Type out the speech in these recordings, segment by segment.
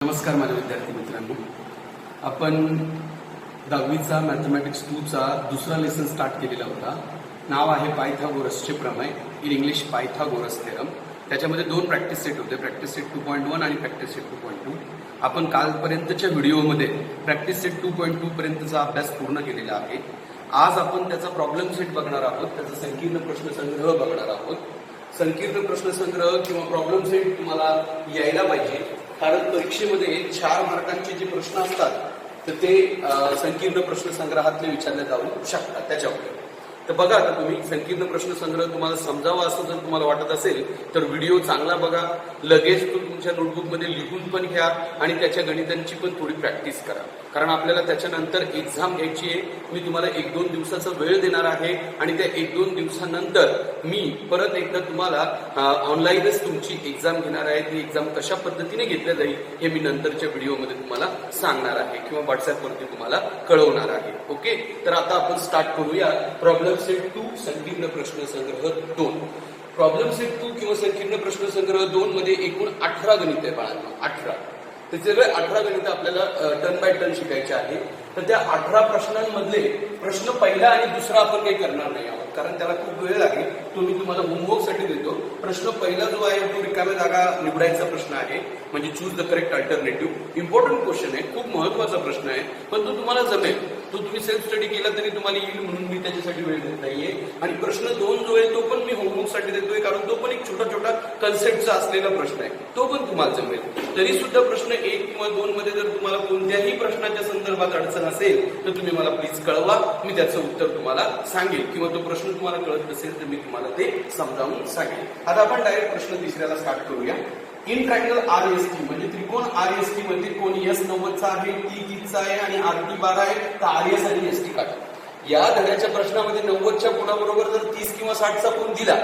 नमस्कार माझ्या विद्यार्थी मित्रांनो, आपण 10वीचा मॅथमॅटिक्स 2चा दुसरा लेसन स्टार्ट केलेला होता. नाव आहे पायथागोरसचे प्रमेय, इन इंग्लिश पायथागोरस थेरम. त्याच्यामध्ये दोन प्रॅक्टिस सेट होते, प्रॅक्टिस सेट 2.1 आणि प्रॅक्टिस सेट 2.2. आपण कालपर्यंतच्या व्हिडिओमध्ये प्रॅक्टिस सेट 2.2 पर्यंतचा अभ्यास पूर्ण केलेला आहे. आज आपण त्याचा प्रॉब्लेम सेट बघणार आहोत, त्याचा संकीर्ण प्रश्नसंग्रह बघणार आहोत. संकीर्ण प्रश्नसंग्रह किंवा प्रॉब्लेम सेट तुम्हाला यायला पाहिजे, कारण परीक्षेमध्ये 4 मार्कांचे जे प्रश्न असतात तर ते संकीर्ण प्रश्नसंग्रहातले विचारले जाऊ शकतात. त्याच्यामुळे तर बघा, आता तुम्ही संकीर्ण प्रश्नसंग्रह तुम्हाला समजावा असं जर तुम्हाला वाटत असेल तर व्हिडिओ चांगला बघा, लगेच तो तुमच्या नोटबुकमध्ये लिहून पण घ्या आणि त्याच्या गणितांची पण थोडी प्रॅक्टिस करा, कारण आपल्याला त्याच्यानंतर एक्झाम घ्यायची आहे. मी तुम्हाला 1-2 दिवसाचा वेळ देणार आहे आणि त्या 1-2 दिवसानंतर मी परत एकदा तुम्हाला ऑनलाईनच तुमची एक्झाम घेणार आहे. ती एक्झाम कशा पद्धतीने घेतल्या जाईल हे मी नंतरच्या व्हिडिओमध्ये तुम्हाला सांगणार आहे किंवा व्हॉट्सअपवरती तुम्हाला कळवणार आहे. ओके, तर आता आपण स्टार्ट करूया. प्रॉब्लेम सेट 2 संकीर्ण प्रश्नसंग्रह 2. प्रॉब्लेम सेट 2 किंवा संकीर्ण प्रश्नसंग्रह 2 मध्ये एकूण 18 गणित आहे बाळांनो, 18. त्याचे 18 गणित आपल्याला टर्न बाय टर्न शिकायचे आहे. तर त्या 18 प्रश्नांमधले प्रश्न पहिला आणि दुसरा आपण काही करणार नाही आहोत, कारण त्याला खूप वेळ लागेल. तो मी तुम्हाला होमवर्कसाठी देतो. प्रश्न पहिला जो आहे तो रिकाम्या जागा निवडायचा प्रश्न आहे, म्हणजे choose the correct alternative. Important question आहे, खूप महत्वाचा प्रश्न आहे, पण तो तुम्हाला जमेल. तो तुम्ही सेल्फ स्टडी केला तरी तुम्हाला येईल, म्हणून मी त्याच्यासाठी वेळ देत नाहीये. आणि प्रश्न 2 जो आहे तो पण मी होमवर्कसाठी देतोय, कारण तो पण एक छोटा छोटा कन्सेप्टचा असलेला प्रश्न आहे, तो पण तुम्हाला जमेल. तरी सुद्धा प्रश्न 1 किंवा 2 मध्ये जर तुम्हाला कोणत्याही प्रश्नाच्या संदर्भात अडचण असेल तर तुम्ही मला प्लीज कळवा, मी त्याचं उत्तर तुम्हाला सांगेल, किंवा तो प्रश्न तुम्हाला कळत नसेल तर मी तुम्हाला ते समजावून सांगेल. आता आपण डायरेक्ट प्रश्न तिसऱ्याला स्टार्ट करूया. इन ट्रायंगल RST म्हणजे त्रिकोण RST मध्ये कोण S 90चा आहे, T 30चा आहे आणि RT 12 आहे, तर RS आणि ST काढा. या धड्याच्या प्रश्नामध्ये 90च्या कोणाबरोबर जर 30 किंवा 60चा कोण दिला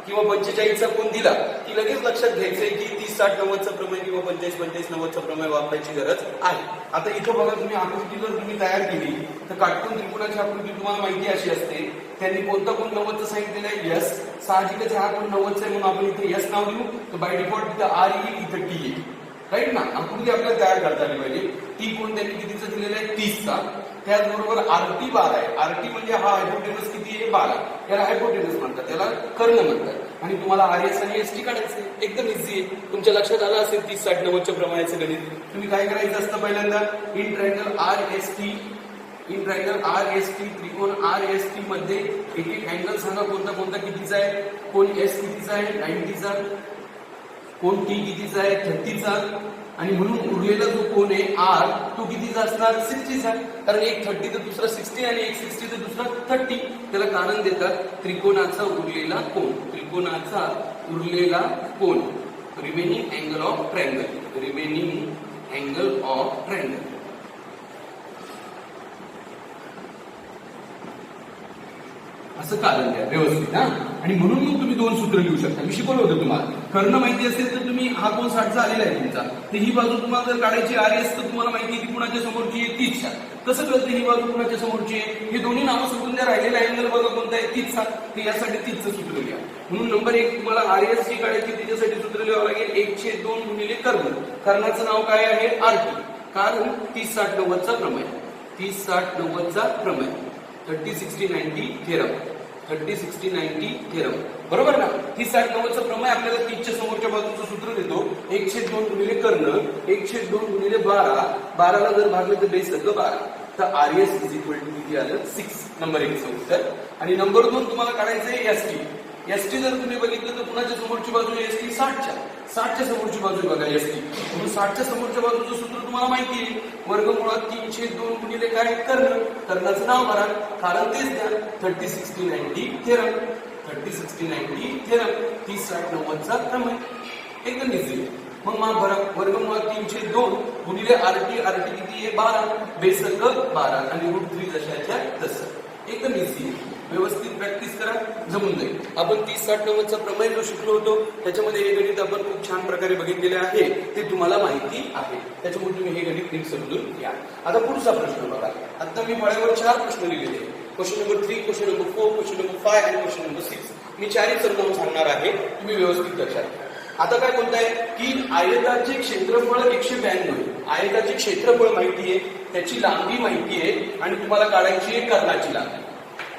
किंवा 45चा कोण दिला की लगेच लक्षात घ्यायचंय की 30-60-90चा प्रमेय किंवा 45-45-90चा प्रमेय वापरायची गरज आहे. आता इथं बघा, तुम्ही आकृती जर तुम्ही तयार केली तर काटकोन त्रिकोणाची आकृती तुम्हाला माहिती अशी असते. त्यांनी कोणता कोण 90चं सांगितलेलं आहे, S. साहजिकच हा कोण 90चा आहे म्हणून आपण इथे S नाव देऊ, तर बाय डिफॉल्ट तिथं R येईल, इथं T येईल. राईट ना, आकृती आपल्याला तयार करता आली पाहिजे. टी कोण त्यांनी कितीचं दिलेलं आहे, 30चा. त्याचबरोबर RT 12 आहे. RT म्हणजे हा हायपोटेनस किती आहे, 12. याला हायपोटेनस म्हणतात, त्याला कर्ण म्हणतात. आणि तुम्हाला RS आणि ST काढायचे, एकदम इझी आहे. तुमच्या लक्षात आलं असेल 30-60-90च्या प्रमाणाचे गणित. तुम्ही काय करायचं असतं, पहिल्यांदा इन ट्रायंगल RST त्रिकोण RST मध्ये एक एक अँगल सांगा, कोणता कोणता कितीचा आहे, कोण S कितीचा आहे, 90चा, कोण T कितीचा आहे, 30चा, आणि म्हणून उरलेला जो कोण आहे R तो कितीचा असणार, 60चा. कारण एक 30 तर दुसरा 60 आणि एक 60 तर दुसरा 30. त्याला कारण देतात त्रिकोणाचा उरलेला कोण. त्रिकोणाचा उरलेला कोण, remaining angle of triangle, remaining angle of triangle. असं कारण द्या व्यवस्थित. आणि म्हणून मग तुम्ही 2 सूत्र लिहू शकता. मी शिकवलं होतं तुम्हाला. कर्ण माहिती असेल तर तुम्ही हा कोण 60चा आलेला आहे तुमचा, तर ही बाजू तुम्हाला जर काढायची RS तर तुम्हाला माहिती आहे की कुणाच्या समोरची आहे, 30च्या. कसं कळतं ही बाजू कुणाच्या समोरची आहे, हे दोन्ही नावं सोडून द्या. राहिलेला अँगल बघा कोणता आहे, 30चा. तर यासाठी 30चं सूत्र लिहा. म्हणून नंबर 1 तुम्हाला RS जी काढायची त्याच्यासाठी सूत्र लिहावं लागेल 1/2 गुणिले कर्ण. कर्णाचं नाव काय आहे, RT. कारण 30-60-90चा प्रमेय, 30-60-90चा प्रमेय, 30-60-90 थेरम, 30-60-90 थेरम. बरोबर ना. 30-60-90चा प्रमेय आपल्याला 30च्या समोरच्या बाजूचं सूत्र देतो 1/2 गुणिले कर्ण, 1/2 गुणिले 12. 12ला जर भागलं तर बेस येतो 12. तर RS इज इक्वल टू किती आलं, 6. नंबर 1चं उत्तर. आणि नंबर 2 तुम्हाला काढायचंय ST. ST जर तुम्ही बघितलं तर कुणाच्या समोरची बाजू आहे, ST 60च्या समोरची बाजू बघा ST. म्हणून 60च्या समोरच्या बाजूचं सूत्र तुम्हाला माहिती आहे, वर्गमुळात 3/2 गुणिले काय, कर्ण. कर्णाचं नाव भरा, कारण तेच द्या, 30-60-90 थेरम, 30-60-90 थेरम. 30-60-90चा प्रमेय, एकदम इझी. मग माग भरा, वर्गमुळात 3/2 गुणिले RT. RT किती आहे, 12. बेसर्ग 12 आणि √3 जशाच्या तसं. एकदम इझी. व्यवस्थित प्रॅक्टिस करा, जमून जाईल. आपण 30-60-90चा प्रमेय जो शिकलो होतो त्याच्यामध्ये हे गणित आपण खूप छान प्रकारे बघितलेले आहे, ते तुम्हाला माहिती आहे. त्याच्यामुळे तुम्ही हे गणित नीट समजून घ्या. आता पुढचा प्रश्न बघा. आता मी फळ्यावर 4 प्रश्न लिहिलेले आहेत. Question number 3, question number 4, question number 5 आणि क्वेश्चन नंबर 6. मी 4ही सर्व सांगणार आहे, तुम्ही व्यवस्थित लक्षात घ्या. आता काय बोलताय की आयताचे क्षेत्रफळ 192, आयताचे क्षेत्रफळ माहिती आहे, त्याची लांबी माहिती आहे आणि तुम्हाला काढायची आहे कर्णाची लांबी.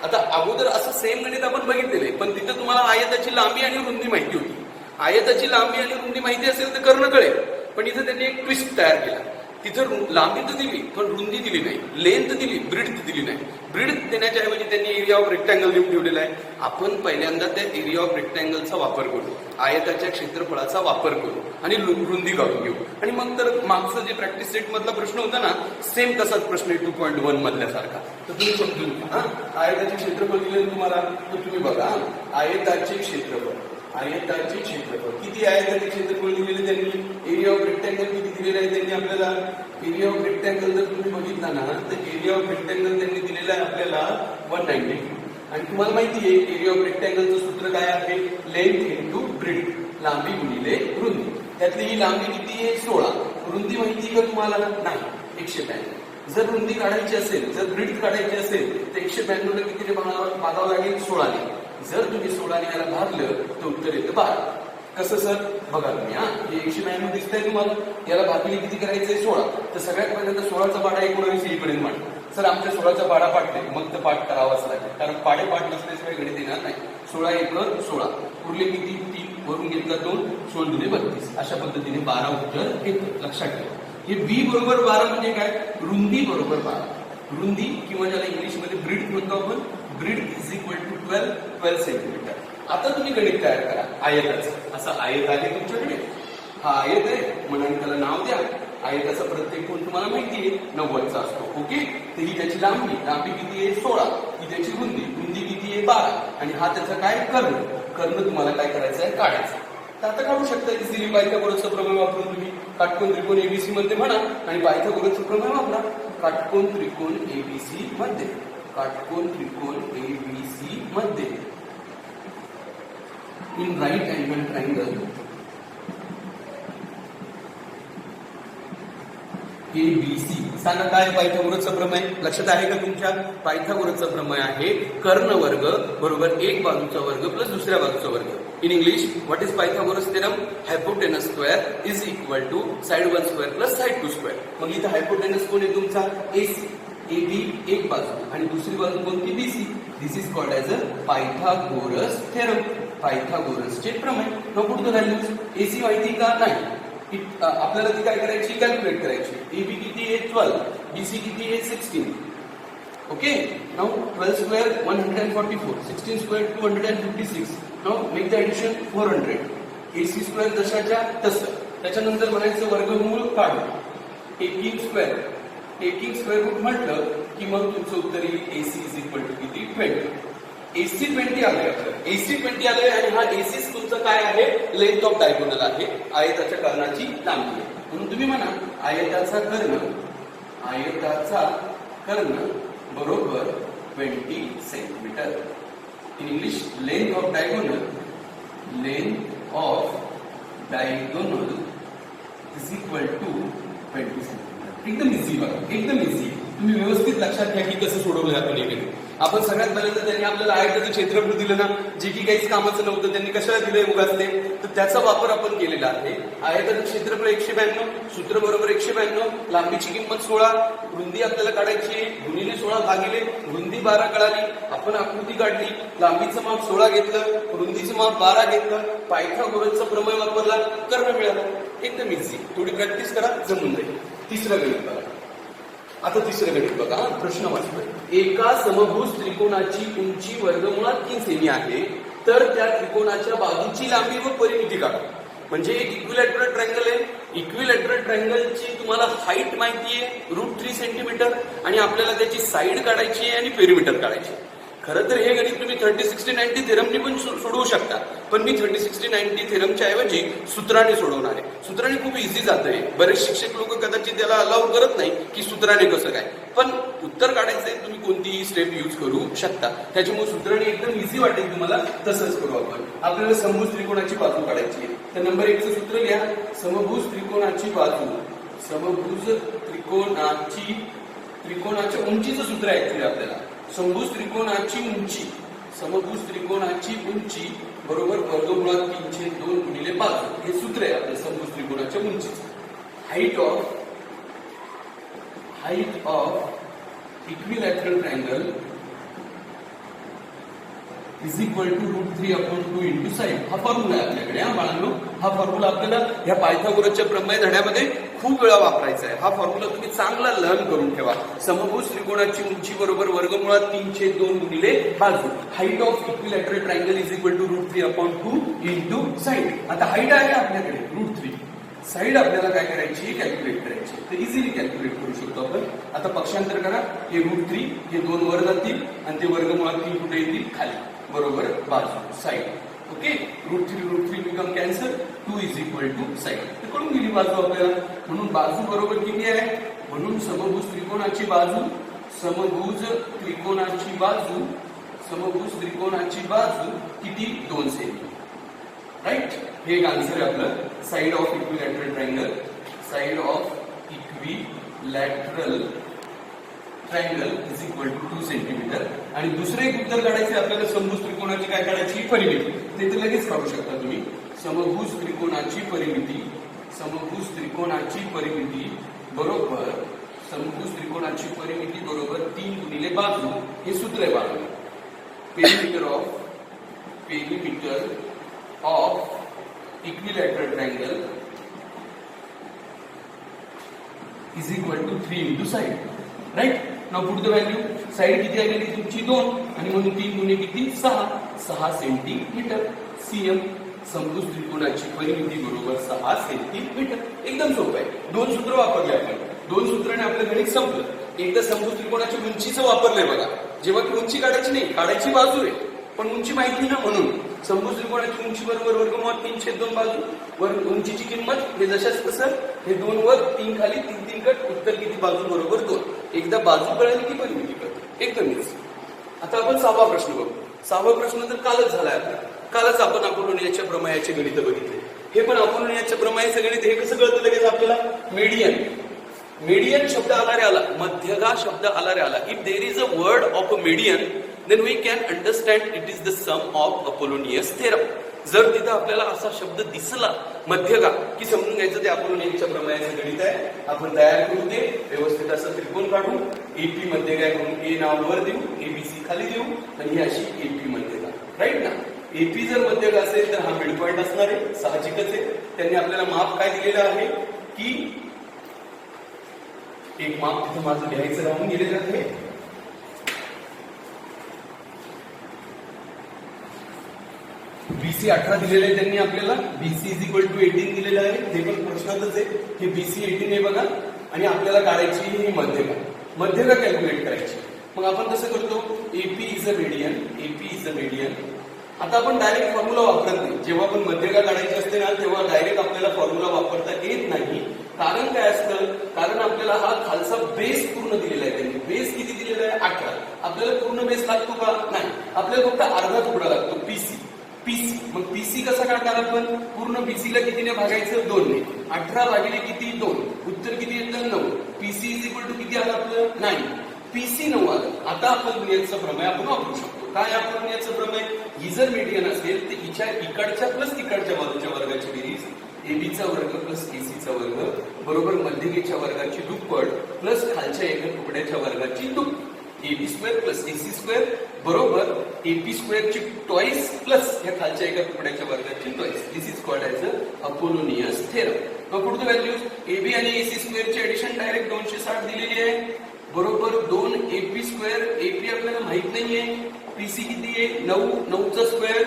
आता अगोदर असं सेम गणित आपण बघितलेले, पण तिथं तुम्हाला आयताची लांबी आणि रुंदी माहिती होती. आयताची लांबी आणि रुंदी माहिती असेल तर कर्ण कळेल, पण इथं त्यांनी एक ट्विस्ट तयार केला. तिथं लांबी तर दिली पण रुंदी दिली नाही, लेंथ दिली, ब्रिड्थ दिली नाही. ब्रिड्थ देण्याच्या ऐवजी त्यांनी एरिया ऑफ रेक्टँगल देऊन ठेवलेला आहे. आपण पहिल्यांदा त्या एरिया ऑफ रेक्टँगलचा वापर करू, आयताच्या क्षेत्रफळाचा वापर करू आणि रुंदी काढून घेऊ. आणि मग तर मागचं जे प्रॅक्टिस सेट मधला प्रश्न होता ना, सेम तसाच प्रश्न आहे 2.1 मधल्यासारखा. तर तुम्ही समजून घ्या. आयताचे क्षेत्रफळ दिले तुम्हाला, तर तुम्ही बघा आयताचे क्षेत्रफळ, आयताचे क्षेत्रफळ किती, आयताचे क्षेत्रफळ दिलेले त्यांनी, एरिया ऑफ रेक्टँगल किती दिलेलं आहे त्यांनी आपल्याला. एरिया ऑफ रेक्टँगल जर तुम्ही बघितला ना, तर एरिया ऑफ रेक्टँगल त्यांनी दिलेला आहे आपल्याला 192. आणि तुम्हाला माहिती आहे एरिया ऑफ रेक्टँगलचं सूत्र काय आहे, लेंथ इंटू ब्रिड्थ, लांबी गुणिले रुंदी. त्यातली ही लांबी किती आहे 16, रुंदी माहिती का तुम्हाला, नाही 192. जर रुंदी काढायची असेल, जर ब्रिड्थ काढायची असेल तर 192 ला किती भागावं लागेल, 16 ने. जर तुम्ही 16 ने याला भागलं तर उत्तर येतं 12. कसं सर, बघा तुम्ही, हे 192 दिसतंय तुम्हाला, याला भागिले किती करायचंय 16. तर सगळ्यात पहिल्यांदा 16चा पाडा 19 येईपर्यंत मांडतो. सर आमच्या 16चा पाडा पाडते, मग तर पाठ करावाच लागेल, कारण पाडे पाठ नसल्याशिवाय गणित येणार नाही. 16 1 16, उरले किती 3, वरून घेतला 2, 16 दुने 32. अशा पद्धतीने 12 उत्तर येतं. लक्षात ठेवा, हे बी बरोबर 12 म्हणजे काय, रुंदी बरोबर 12. रुंदी किंवा ज्याला इंग्लिशमध्ये ब्रिड्थ म्हणतो आपण, ब्रिड्थ इज इक्वल टू 12 सेंटीमीटर. आता तुम्ही गणित तयार करा आयताचं. असं आयत आहे तुमच्याकडे, हा आयत आहे म्हणून त्याला नाव द्या. आयताचा प्रत्येक कोण तुम्हाला माहिती आहे 90चा असतो. ओके, तर ही त्याची लांबी, लांबी किती आहे 16, ही त्याची रुंदी, रुंदी किती आहे 12, आणि हा त्याचा काय कर्ण, कर्ण तुम्हाला काय करायचं आहे काढायचं. तर आता काढू शकता इझिली पायथागोरसचं प्रमेय वापरून. तुम्ही काटकोन त्रिकोण एबीसी मध्ये म्हणा आणि पायथागोरसचं प्रमेय वापरा. काटकोन त्रिकोण एबीसी मध्ये, काटकोन त्रिकोण एबीसी मध्ये, in right angle triangle ABC. सांगा काय पायथागोरसचं प्रमेय, लक्षात आहे का तुमच्या. पायथागोरसचं प्रमेय आहे कर्ण वर्ग बरोबर एक बाजूचा वर्ग प्लस दुसऱ्या बाजूचा वर्ग. In English what is Pythagoras theorem, hypotenuse square is equal to side 1 square plus side 2 square. मग इथं हायपोटेनस कोण आहे तुमचा, एसी, एबी एक बाजू आणि दुसरी बाजू कोणती, BC. This is called as a Pythagoras theorem, पायथागोरसचे प्रमेय. Now put the values. AC माहिती का नाही, आपल्याला ती काय करायची, कॅल्क्युलेट करायची. एबी किती आहे 12, बीसी किती आहे 16. Okay, now 12 square 144, 16 square 256. Now make the addition 400. AC square जशाच्या तसं. त्याच्यानंतर म्हणायचं वर्गमूळ काढू. टेकिंग स्क्वेअर रूट म्हटलं की मग तुमचं उत्तर येईल एसी इज इक्वल टू किती 20. एसी 20 आलंय आपल्याला, एसी 20 आलंय आणि हा एसी तुमचं काय आहे, लेंथ ऑफ डायगोनल आहे, आयताच्या कर्णाची लांबी आहे. म्हणून तुम्ही म्हणा आयताचा कर्ण बरोबर 20 centimetre. In English length of diagonal is equal to 20 centimetre. एकदम इझी बघा, एकदम इझी. तुम्ही व्यवस्थित लक्षात घ्या की कसं सोडवलं आपण हे. आपण सगळ्यात पहिल्यांदा त्यांनी आपल्याला आयताचं क्षेत्रफळ दिलं ना, जे की काहीच कामाचं नव्हतं, त्यांनी कशाला दिलंय उगाचले, तर त्याचा वापर आपण केलेला आहे. आयताचं क्षेत्रफळ 192, सूत्र बरोबर 192, लांबीची किंमत 16, रुंदी आपल्याला काढायची, गुणिले 16 भागिले रुंदी 12 कळाली. आपण आकृती काढली, लांबीचं माप 16 घेतलं, रुंदीचं माप 12 घेतलं, पायथागोरसचा प्रमेय वापरला, कर्ण मिळालं. एकदम इझी. थोडी प्रॅक्टिस करा, जमून जाईल. तिसरं गणित बघा. आता तिसरं गणित बघा, प्रश्न वाचतोय. एका समभुज त्रिकोणाची उंची वर्गमुळात 3 सेमी आहे, तर त्या त्रिकोणाच्या बाजूची लांबी व परिमिती काढा. म्हणजे एक इक्विलॅटरल ट्रायंगल आहे. इक्विलॅटरल ट्रायंगलची तुम्हाला हाईट माहिती आहे √3 सेंटीमीटर आणि आपल्याला त्याची साईड काढायची आहे आणि पेरिमीटर काढायची आहे. खरं तर हे गणित तुम्ही 30-60-90 थेरमनी पण सोडवू शकता, पण मी 30-60-90 थेरमच्या ऐवजी सूत्राने सोडवणार आहे. सूत्राने खूप इझी जातंय. बरेच शिक्षक लोक कदाचित त्याला अलाउ करत नाही की सूत्राने कसं काय, पण उत्तर काढायचंय तुम्ही कोणतीही स्टेप यूज करू शकता. त्याच्यामुळे सूत्राने एकदम इझी वाटेल तुम्हाला, तसंच करू आपण. आपल्याला समभुज त्रिकोणाची बाजू काढायची आहे. तर नंबर 1चं सूत्र घ्या. समभुज त्रिकोणाची बाजू, समभुज त्रिकोणाच्या उंचीचं सूत्र आहे ऍक्च्युली आपल्याला. समभुज त्रिकोणाची उंची बरोबर वर्गमुळात 3/2 गुणिले बाजू. हे सूत्र आहे आपल्या समभुज त्रिकोणाच्या उंचीचं. Height of equilateral triangle is equal to √3/2 into side. हा फॉर्म्युला आहे आपल्याकडे. हा बाळांनो, हा फॉर्म्युला आपल्याला या पायथागोरसच्या प्रमेय धड्यामध्ये खूप वेळा वापरायचा आहे. हा फॉर्म्युला तुम्ही चांगला लर्न करून ठेवा. समभुज त्रिकोणाची उंची बरोबर वर्गमुळात 3/2 गुणिले बाजू. Height of equilateral triangle is equal to √3/2 into side. आता हाईट आहे आपल्याकडे √3, साईड आपल्याला काय करायची, कॅल्क्युलेट करायची. तर इझिली कॅल्क्युलेट करू शकतो आपण. आता पक्षांतर करा. हे √3 हे 2 वर जातील आणि ते वर्गमुळात 3 कुठे येतील, खाली. बरोबर बाजू, side. Okay, √3 become cancel. 2 is equal to side. तर कळून गेली बाजू आपल्याला. म्हणून बाजू बरोबर किती आहे, म्हणून समभुज त्रिकोणाची बाजू किती, 2 सेमी. राईट. हे एक आन्सर आहे आपलं. Side of equilateral triangle is equal to 2 centimetre. आणि दुसरे एक उत्तर काढायचे आपल्याला समभुज त्रिकोणाची काय काढायची, परिमिती. ते तर लगेच काढू शकता तुम्ही. समभुज त्रिकोणाची बरोबर 3 गुणिले बाजू. हे सूत्र आहे बाजू. Perimeter of equilateral triangle is equal to 3 into side. Right. Now put the value. Side किती आलेली तुमची, 2, आणि म्हणून 3 गुणे किती, 6 सेंटीमीटर. सीएम. समभुज त्रिकोणाची परिमिती बरोबर 6 सेंटीमीटर. एकदम सोपं आहे. 2 सूत्र वापरले आपण. 2 सूत्राने आपलं गणित संपलं. एकदा समभुज त्रिकोणाच्या उंचीचं वापरलंय बघा. जेव्हा की उंची काढायची नाही, काढायची बाजू आहे, पण उंची माहिती ना, म्हणून समभुज त्रिकोणाची उंची बरोबर वर्गमुळात 3/2 बाजू. उंचीची किंमत हे जशाच तसं, हे 2 वर 3 खाली, 3 कट. उत्तर किती, बाजू बरोबर 2. एकदा बाजू कळली की परिमिती कळते. एकदम इझी. आता आपण 6वा प्रश्न बघू. 6वा प्रश्न तर कालच झालाय आपला. कालच आपण अपोलोनियाच्या प्रमेयाचे गणित बघितले. हे पण अपोलोनियाच्या प्रमेयाचे गणित हे कसं कळतं लगेच आपल्याला, मीडियन शब्द आला रे आला, मध्यगा शब्द आला रे आला. If there is a word of a median, then we can understand it is the sum of Apollonius theorem. जर तिथं आपल्याला असा शब्द दिसला मध्यगा, की समजून घ्यायचं ते अपोलोनियसच्या प्रमेयाचं गणित आहे. आपण तयार करू ते व्यवस्थित असं त्रिकोण काढू. एपी मध्यगा करून ए नाव वर देऊ, एबीसी खाली देऊ, आणि ही अशी एपी मध्यगा. राईट ना. एपी जर मध्यगा असेल तर हा मिड पॉइंट असणार आहे, साहजिकच आहे. त्यांनी आपल्याला माप काय दिलेलं आहे, की एक माप तिथं माझं लिहायचं राहून गेलेलं आहे. बीसी 18 दिलेलं आहे त्यांनी आपल्याला. बीसी इज इक्वल टू 18 दिलेलं आहे. ते पण प्रश्नातच आहे की बीसी 18 आहे बघा. आणि आपल्याला काढायची ही मध्यगा कॅल्क्युलेट करायची. मग आपण कसं करतो, एपी इज अ मीडियन. आता आपण डायरेक्ट फॉर्म्युला वापरत नाही. जेव्हा आपण मध्यगा काढायची असते ना, तेव्हा डायरेक्ट आपल्याला फॉर्म्युला वापरता येत नाही. कारण काय असतं, कारण आपल्याला हा खालचा बेस पूर्ण दिलेला आहे त्यांनी. बेस किती दिलेला आहे, 18. आपल्याला पूर्ण बेस लागतो का, नाही. आपल्याला फक्त अर्धा तुकडा लागतो, पीसी. मग पीसी कसा काढणार आपण, पूर्ण पीसीला कितीने भागायचं, 2 ने. 18 भागिले किती, 2. उत्तर किती येतं, 9. पीसी इज इक्वल टू किती आलं आपलं, 9. पीसी 9 आलं. आता आपण याचं प्रमेय आपण वापरू शकतो. काय आपण याचं प्रमेय, ही जर मीडियन असेल तर हिच्या इकडच्या प्लस तिकडच्या बाजूच्या वर्गाची बेरीज एबीचा वर्ग प्लस एसीचा वर्ग बरोबर मध्यगेच्या वर्गाची दुप्पट प्लस खालच्या एका तुकड्याच्या वर्गाची दुप्पट. AB square plus AC square बरोबर एपी स्क्वेअरची ट्वाइस प्लस या खालच्या एका तुकड्याच्या वर्गाची twice. This is called as Apollonius theorem. मग पुढचं व्हॅल्यूज, एबी आणि एसी स्क्वेअरची ऍडिशन डायरेक्ट 260 दिलेली आहे बरोबर 2 एपी स्क्वेअर. एपी आपल्याला माहित नाहीये, पीसी किती आहे, 9चा स्क्वेअर.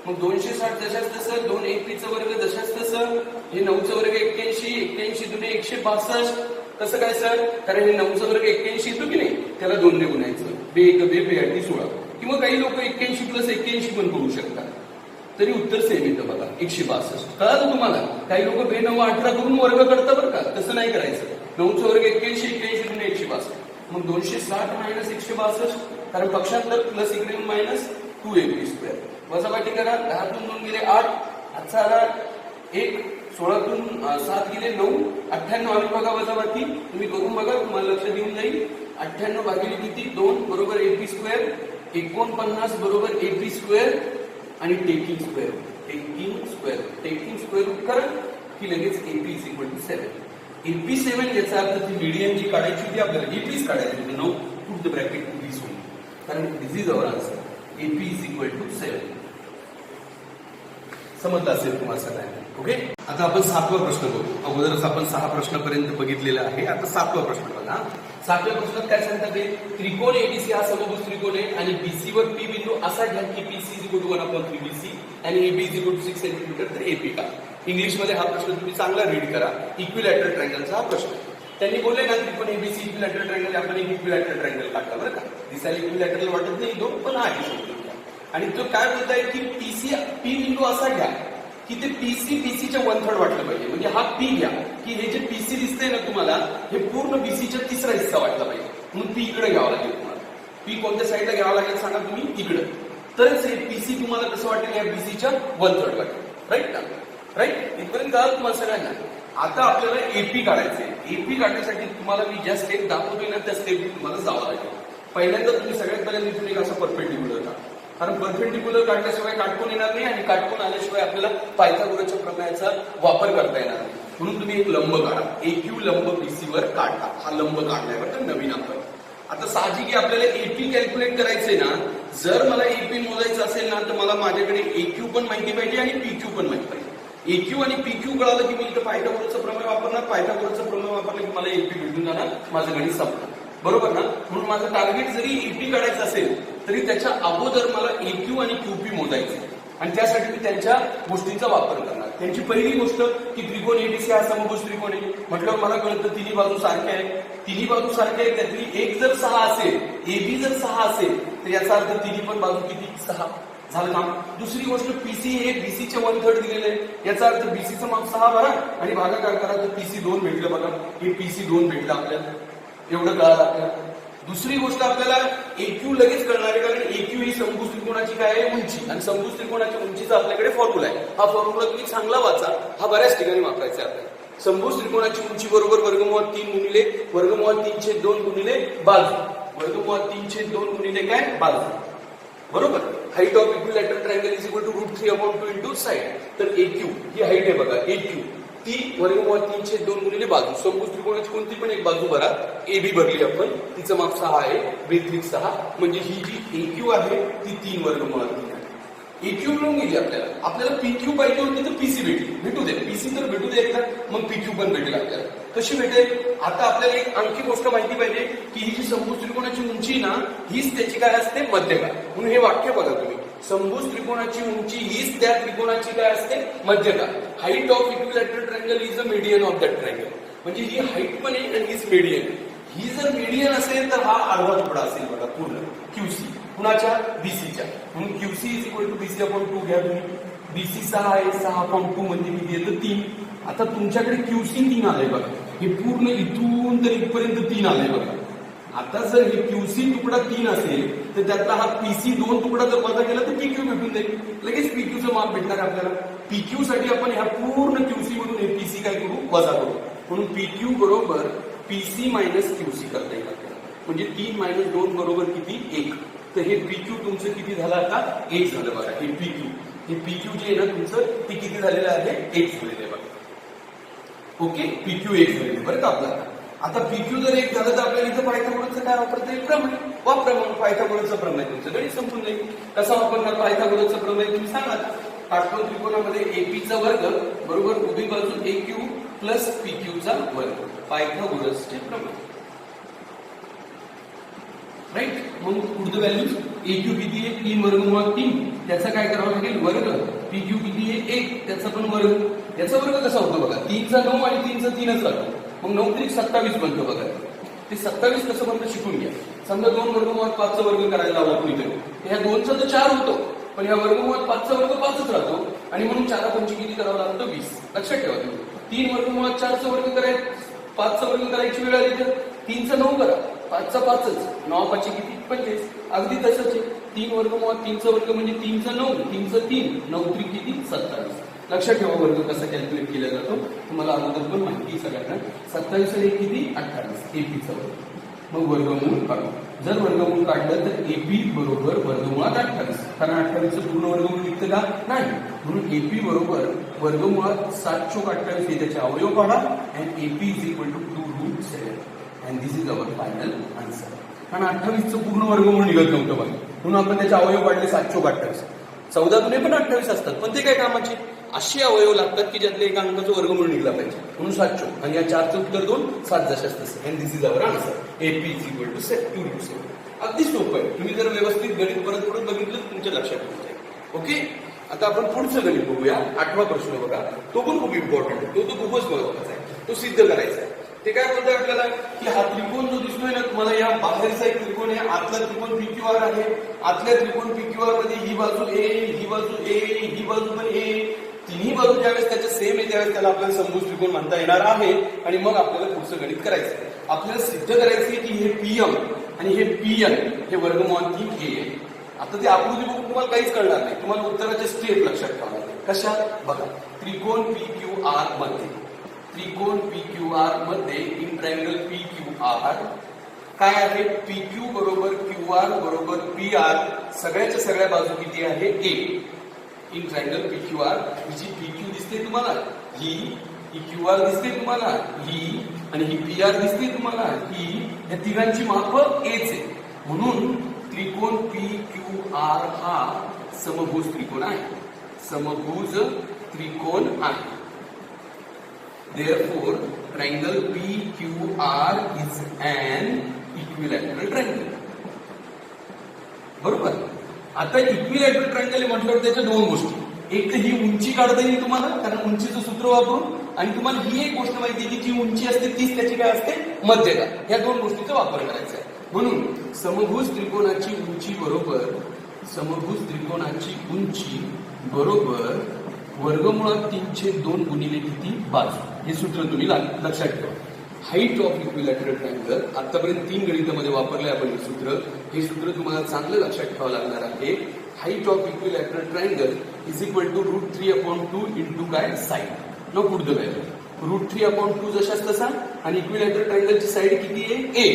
मग 260 जशाच तसं, 2 एपीचा वर्ग जशाच तसं, हे 9चा वर्ग 81 दुने 162. कसं काय सर, कारण हे 9चा वर्ग 81 येतो की नाही, त्याला 2 ने गुणायचं. 2 1 2 2 8 16. किंवा काही लोक 81 प्लस 81 पण करू शकतात, तरी उत्तर सेम येतं बघा, 162. कळलं तुम्हाला. काही लोक 2 9 18 करून वर्ग करतात बरं का, तसं नाही करायचं. 9चा वर्ग 81 दुने 162. मग 260 मायनस 162, कारण पक्षांतर प्लस इकडे मायनस 2 एपी स्क्वेअर. वजाबाकी करा, 10 तून 2 गेले 8, हातचा आला 1, 16 तून 7 गेले 9, 98 आली बघा वजाबाकी. तुम्ही करून बघा, तुम्हाला लक्ष देऊन जाईल. 98 भागिले किती, 2 बरोबर एपी स्क्वेअर. 49 बरोबर एपी स्क्वेअर आणि टेकिंग स्क्वेअर रूट करा की लगेच AP is equal to 7. AP 7 याचा अर्थ ती मीडियन जी काढायची होती आपल्याला APच काढायची होती. Now put the bracket to this one, कारण this is our answer. AP is equal to 7. समजलं असेल तुम्हाला सगळ्यांना. ओके, आता आपण 7वा प्रश्न बघू. अगोदरच आपण 6 प्रश्नापर्यंत बघितलेला आहे. आता 7वा प्रश्न बघा. 7व्या प्रश्नात काय सांगतात ते, त्रिकोण एबीसी हा समभुज त्रिकोण आहे आणि बीसी वर पी बिंदू असा घ्या की PC is equal to 1/3 BC आणि AB is equal to 6 centimetre. तर एपी का? इंग्लिश मध्ये हा प्रश्न तुम्ही चांगला रीड करा. इक्विलॅटरल ट्रायंगलचा हा प्रश्न. त्यांनी बोलले ना त्रिकोण एबीसी इक्विलॅटरल ट्रायंगल, आपण एक इक्विलॅटरल ट्रायंगल काढला बरं का. दिसायला इक्विलॅटरल वाटत नाही दोन, पण आहे समजून घ्या. आणि तो काय बोलताय की पीसी पी बिंदू असा घ्या की ते पीसी बीसीच्या 1/3 वाटलं पाहिजे. म्हणजे हा पी घ्या की हे जे पीसी दिसतंय ना तुम्हाला, हे पूर्ण बीसीच्या तिसरा हिस्सा वाटला पाहिजे. म्हणून पी इकडे घ्यावा लागेल तुम्हाला. पी कोणत्या साईडला घ्यावा लागेल सांगा तुम्ही, इकडे. तरच हे पीसी तुम्हाला कसं वाटेल, या बीसीच्या 1/3 वाटेल. राईट ना? राईट, इथपर्यंत कळलं तुम्हाला सगळ्यांना. आता आपल्याला एपी काढायचंय. एपी काढण्यासाठी तुम्हाला मी ज्या स्टेप दाखवतोय ना, त्या स्टेप तुम्हाला जावं लागेल. पहिल्यांदा तुम्ही सगळ्यात पहिल्यांदा इथून एक असं परपेंडिक्युलर का, कारण परपेंडिक्युलर काढल्याशिवाय काटकोन येणार नाही आणि काटकोन आल्याशिवाय आपल्याला पायथागोरसच्या प्रमेयाचा वापर करता येणार नाही. म्हणून तुम्ही एक लंब काढा. AQ लंब BC वर काढा. हा लंब काढलाय बरं नवीन आपण. आता साहजिक आपल्याला AP कॅल्क्युलेट करायचंय ना. जर मला AP मोजायचं असेल ना, तर मला माझ्याकडे AQ पण माहिती पाहिजे आणि PQ पण माहिती पाहिजे. AQ आणि PQ कळालं की मी इथं पायथागोरसचं प्रमेय वापरणार. पायथागोरसचं प्रमेय वापरलं की मला AP भेटून जाणार. माझं गणित संपलं. बरोबर ना? म्हणून माझं टार्गेट जरी AP काढायचं असेल तरी त्याच्या अगोदर मला AQ आणि QP मोजायचं आणि त्यासाठी मी त्यांच्या गोष्टींचा वापर करणार. त्यांची पहिली गोष्ट की त्रिकोण एबीसी हा समभुज त्रिकोण आहे म्हटल्यावर मला कळतं तिन्ही बाजू सारख्या आहेत. तिन्ही बाजू सारख्या आहेत, त्यातली एक जर 6 असेल, AB जर 6 असेल तर याचा अर्थ तिन्ही पण बाजू किती, 6 झालं ना. दुसरी गोष्ट पीसी हे बीसीच्या 1/3 दिलेलं आहे. याचा अर्थ बीसीचं माप 6 भरा आणि भागाकार करा तर पीसी 2 भेटलं. बघा हे पीसी 2 भेटलं आपल्याला. एवढं कळालं आपल्याला. दुसरी गोष्ट आपल्याला AQ लगेच कळणार आहे, कारण AQ ही समभुज त्रिकोणाची काय आहे, उंची. आणि समभुज त्रिकोणाच्या उंचीचा आपल्याकडे फॉर्म्युला आहे. हा फॉर्म्युला तुम्ही चांगला वाचा. हा बऱ्याच ठिकाणी वापरायचा आहे आपल्याला. समभुज त्रिकोणाची उंची बरोबर वर्गमुळात 3 गुणिले वर्गमुळात 3/2 गुणिले बाजू. वर्गमुळात 3/2 गुणिले काय, बाजू. बरोबर. Height of equilateral triangle is equal to √3/2 into side. तर AQ ही हाईट आहे बघा. AQ ती वर्गमुळात 3/2 गुणिले बाजू. समभुज त्रिकोणाची कोणती पण एक बाजू भरा. AB भरली आपण, तिचं माप 6 आहे, बेत्रिक 6. म्हणजे ही जी AQ आहे ती 3 वर्गमुळात 3 आहे. AQ मिळून गेली आपल्याला. आपल्याला PQ पाहिजे होती तर PC भेटू दे. PC तर भेटू दे एकदा, मग PQ पण भेटेल आपल्याला. कशी भेटेल? आता आपल्याला एक आणखी गोष्ट माहिती पाहिजे की ही जी समभुज त्रिकोणाची उंची ना, हीच त्याची काय असते, मध्यका. म्हणून हे वाक्य बघा तुम्ही, समभुज त्रिकोणाची उंची हीच त्या त्रिकोणाची काय असते, मध्यका. Height of equilateral triangle is the median of that triangle. म्हणजे ही हाईट पण आहे आणि हीच मीडियन. ही जर मीडियन असेल तर हा अर्धा तुकडा असेल बघा पूर्ण QC. कुणाच्या, BCच्या. म्हणून QC is equal to BC/2 घ्या तुम्ही. BC 6 आहे, 6/2 म्हणजे किती येतं, 3. आता तुमच्याकडे QC 3 आलंय बघा. हे पूर्ण इथून तर इथपर्यंत 3 आलंय बघा. आता जर हे QC तुकडा 3 असेल तर त्यातला हा PC 2 तुकडा जर वजा केला तर PQ भेटून जाईल. लगेच PQचं माप भेटणार आपल्याला. PQ साठी आपण ह्या पूर्ण QC मधून हे PC काय करू, वजा करू. म्हणून PQ बरोबर PC मायनस QC करता येईल आपल्याला. म्हणजे 3 - 2 बरोबर किती, 1. तर हे PQ तुमचं किती झालं आता, 1 झालं बघा. हे PQ जे आहे ना तुमचं, ते किती झालेलं आहे, 1 झालेलं आहे बघा. ओके, PQ 1 झालेलं बरं का आपल्याला. आता PQ जर 1 झालं तर आपल्याला इथं पायथागोरसचं काय वापरता येईल, प्रमेय वापरा. म्हणून पायथागोरसचं प्रमेय तुमचं गणित संपून जाईल. कसा वापरणार पायथागोरसचं प्रमेय तुम्ही सांगा. काटकोन त्रिकोणामध्ये APचा वर्ग बरोबर उभी बाजू AQ प्लस PQचा वर्ग. पायथागोरसचे प्रमेय. राईट. मग पुढचं व्हॅल्यूज AQ किती आहे, 3 वर्गमुळात 3. त्याचा काय करावं लागेल, वर्ग. PQ किती आहे, 1. त्याचा पण वर्ग. याचा वर्ग कसा होतो बघा, 3चा 9 आणि 3चा 3च राहतो. मग 9 त्रिक 27 बनतो बघा. ते 27 कसं बनतं शिकून घ्या. समजा 2 वर्गमुळात 5चा वर्ग करायला लावला कुणीतरी, ह्या 2चा तर 4 होतो, पण ह्या वर्गमुळात 5चा वर्ग 5च राहतो. आणि म्हणून 4 किती करावं लागतं, 20. लक्षात ठेवा तुम्ही. 3 वर्गमुळात 4चा वर्ग करायचं, 5चा वर्ग करायची वेळ आली तर 3चा 9 करा, 5चा 5च, 9 5 किती, 25. अगदी तसंच आहे. 3 वर्गमुळात 3चा वर्ग म्हणजे 3चा 9, 3चा 3, 9 त्रिक किती, 27. लक्षात ठेवा वर्ग कसा कॅल्क्युलेट केला जातो. तुम्हाला अगोदर पण माहिती सगळ्यांना. 27 किती, 28. APचा वर्ग. मग वर्गमूळ काढू. जर वर्गमूळ काढलं तर एपी बरोबर वर्गमुळात 28, कारण 28चं पूर्ण वर्गमूळ निघतं का? नाही. म्हणून एपी बरोबर वर्गमुळात 7 चोक 28 हे त्याचे अवयव काढा and AP is equal to 2√7 and this is our final answer. कारण 28चं पूर्ण वर्गमूळ निघत नव्हतं बघा, म्हणून आपण त्याचे अवयव काढले 7 चोक 28. 14 दुने पण 28 असतात, पण ते काय कामाचे? असे अवयव लागतात की ज्यातले एका अंकाचं वर्गमूळ निघला पाहिजे, म्हणून 7 चोक. आणि या 4चं उत्तर 2, 7 जशाच तसे. And this is our answer AP is equal to 2√7. अगदी सोपं आहे. तुम्ही जर व्यवस्थित गणित परत परत बघितलं तर तुमच्या लक्षात येऊन जाईल. ओके, आता आपण पुढचं गणित बघूया. 8वा प्रश्न बघा, तो पण खूप इम्पॉर्टंट आहे, तो खूपच महत्वाचा आहे, तो सिद्ध करायचा आहे. ते काय बोलतोय आपल्याला की हा त्रिकोण जो दिसतोय ना तुम्हाला, या बाहेरचा एक त्रिकोण आहे, आतला त्रिकोण PQR आहे. आतल्या त्रिकोण PQR मध्ये ही बाजू ए, ही बाजू ए, ही बाजू पण ए, तिन्ही बाजू ज्यावेळेस त्याच्या सेम आहे त्यावेळेस त्याला आपल्याला समभुज त्रिकोण म्हणता येणार आहे. आणि मग आपल्याला पुढचं गणित करायचं आहे. आपल्याला सिद्ध करायचं आहे की हे PM आणि हे PN हे वर्गमूळ 3 आहे. आता ते आकृती बघून तुम्हाला काहीच कळणार नाही, तुम्हाला उत्तराचे स्टेप लक्षात ठेवावे लागेल. कशा? बघा, त्रिकोण PQR मध्ये, त्रिकोण PQR मध्ये इन ट्रायंगल PQR काय आहे? PQ बरोबर QR बरोबर PR, सगळ्याच्या सगळ्या बाजू किती आहे? A. इन ट्रायंगल PQR जी PQ दिसते तुम्हाला, ही QR दिसते तुम्हाला, ही आणि ही PR दिसते तुम्हाला, ही. या तिघांची माप Aच आहे, म्हणून त्रिकोण PQR हा समभुज त्रिकोण आहे, समभुज त्रिकोण आहे. Therefore, triangle PQR is an equilateral triangle. बरोबर. आता इक्विलॅटरल ट्रायंगल म्हटल्यावर त्याच्या दोन गोष्टी, एक तर ही उंची काढता येईल तुम्हाला, कारण उंचीचं सूत्र वापरून, आणि तुम्हाला ही एक गोष्ट माहिती आहे की जी उंची असते तीच त्याची काय असते? मध्यका. या दोन गोष्टीचा वापर करायचा आहे. म्हणून समभुज त्रिकोणाची उंची बरोबर, समभुज त्रिकोणाची उंची बरोबर वर्गमुळात 3/2 गुणिले किती? बाजू. हे सूत्र तुम्ही लक्षात ठेवा. हाईट ऑफ इक्विलॅटरल ट्रायंगल, आतापर्यंत 3 गणितामध्ये वापरले आपण हे सूत्र. हे सूत्र तुम्हाला चांगलं लक्षात ठेवावं लागणार आहे. Height of equilateral triangle is equal to √3/2 into काय? Side. Now put the value. √3/2 जशाच तसा, आणि इक्विलॅटरल ट्रायंगलची साईड किती आहे? A.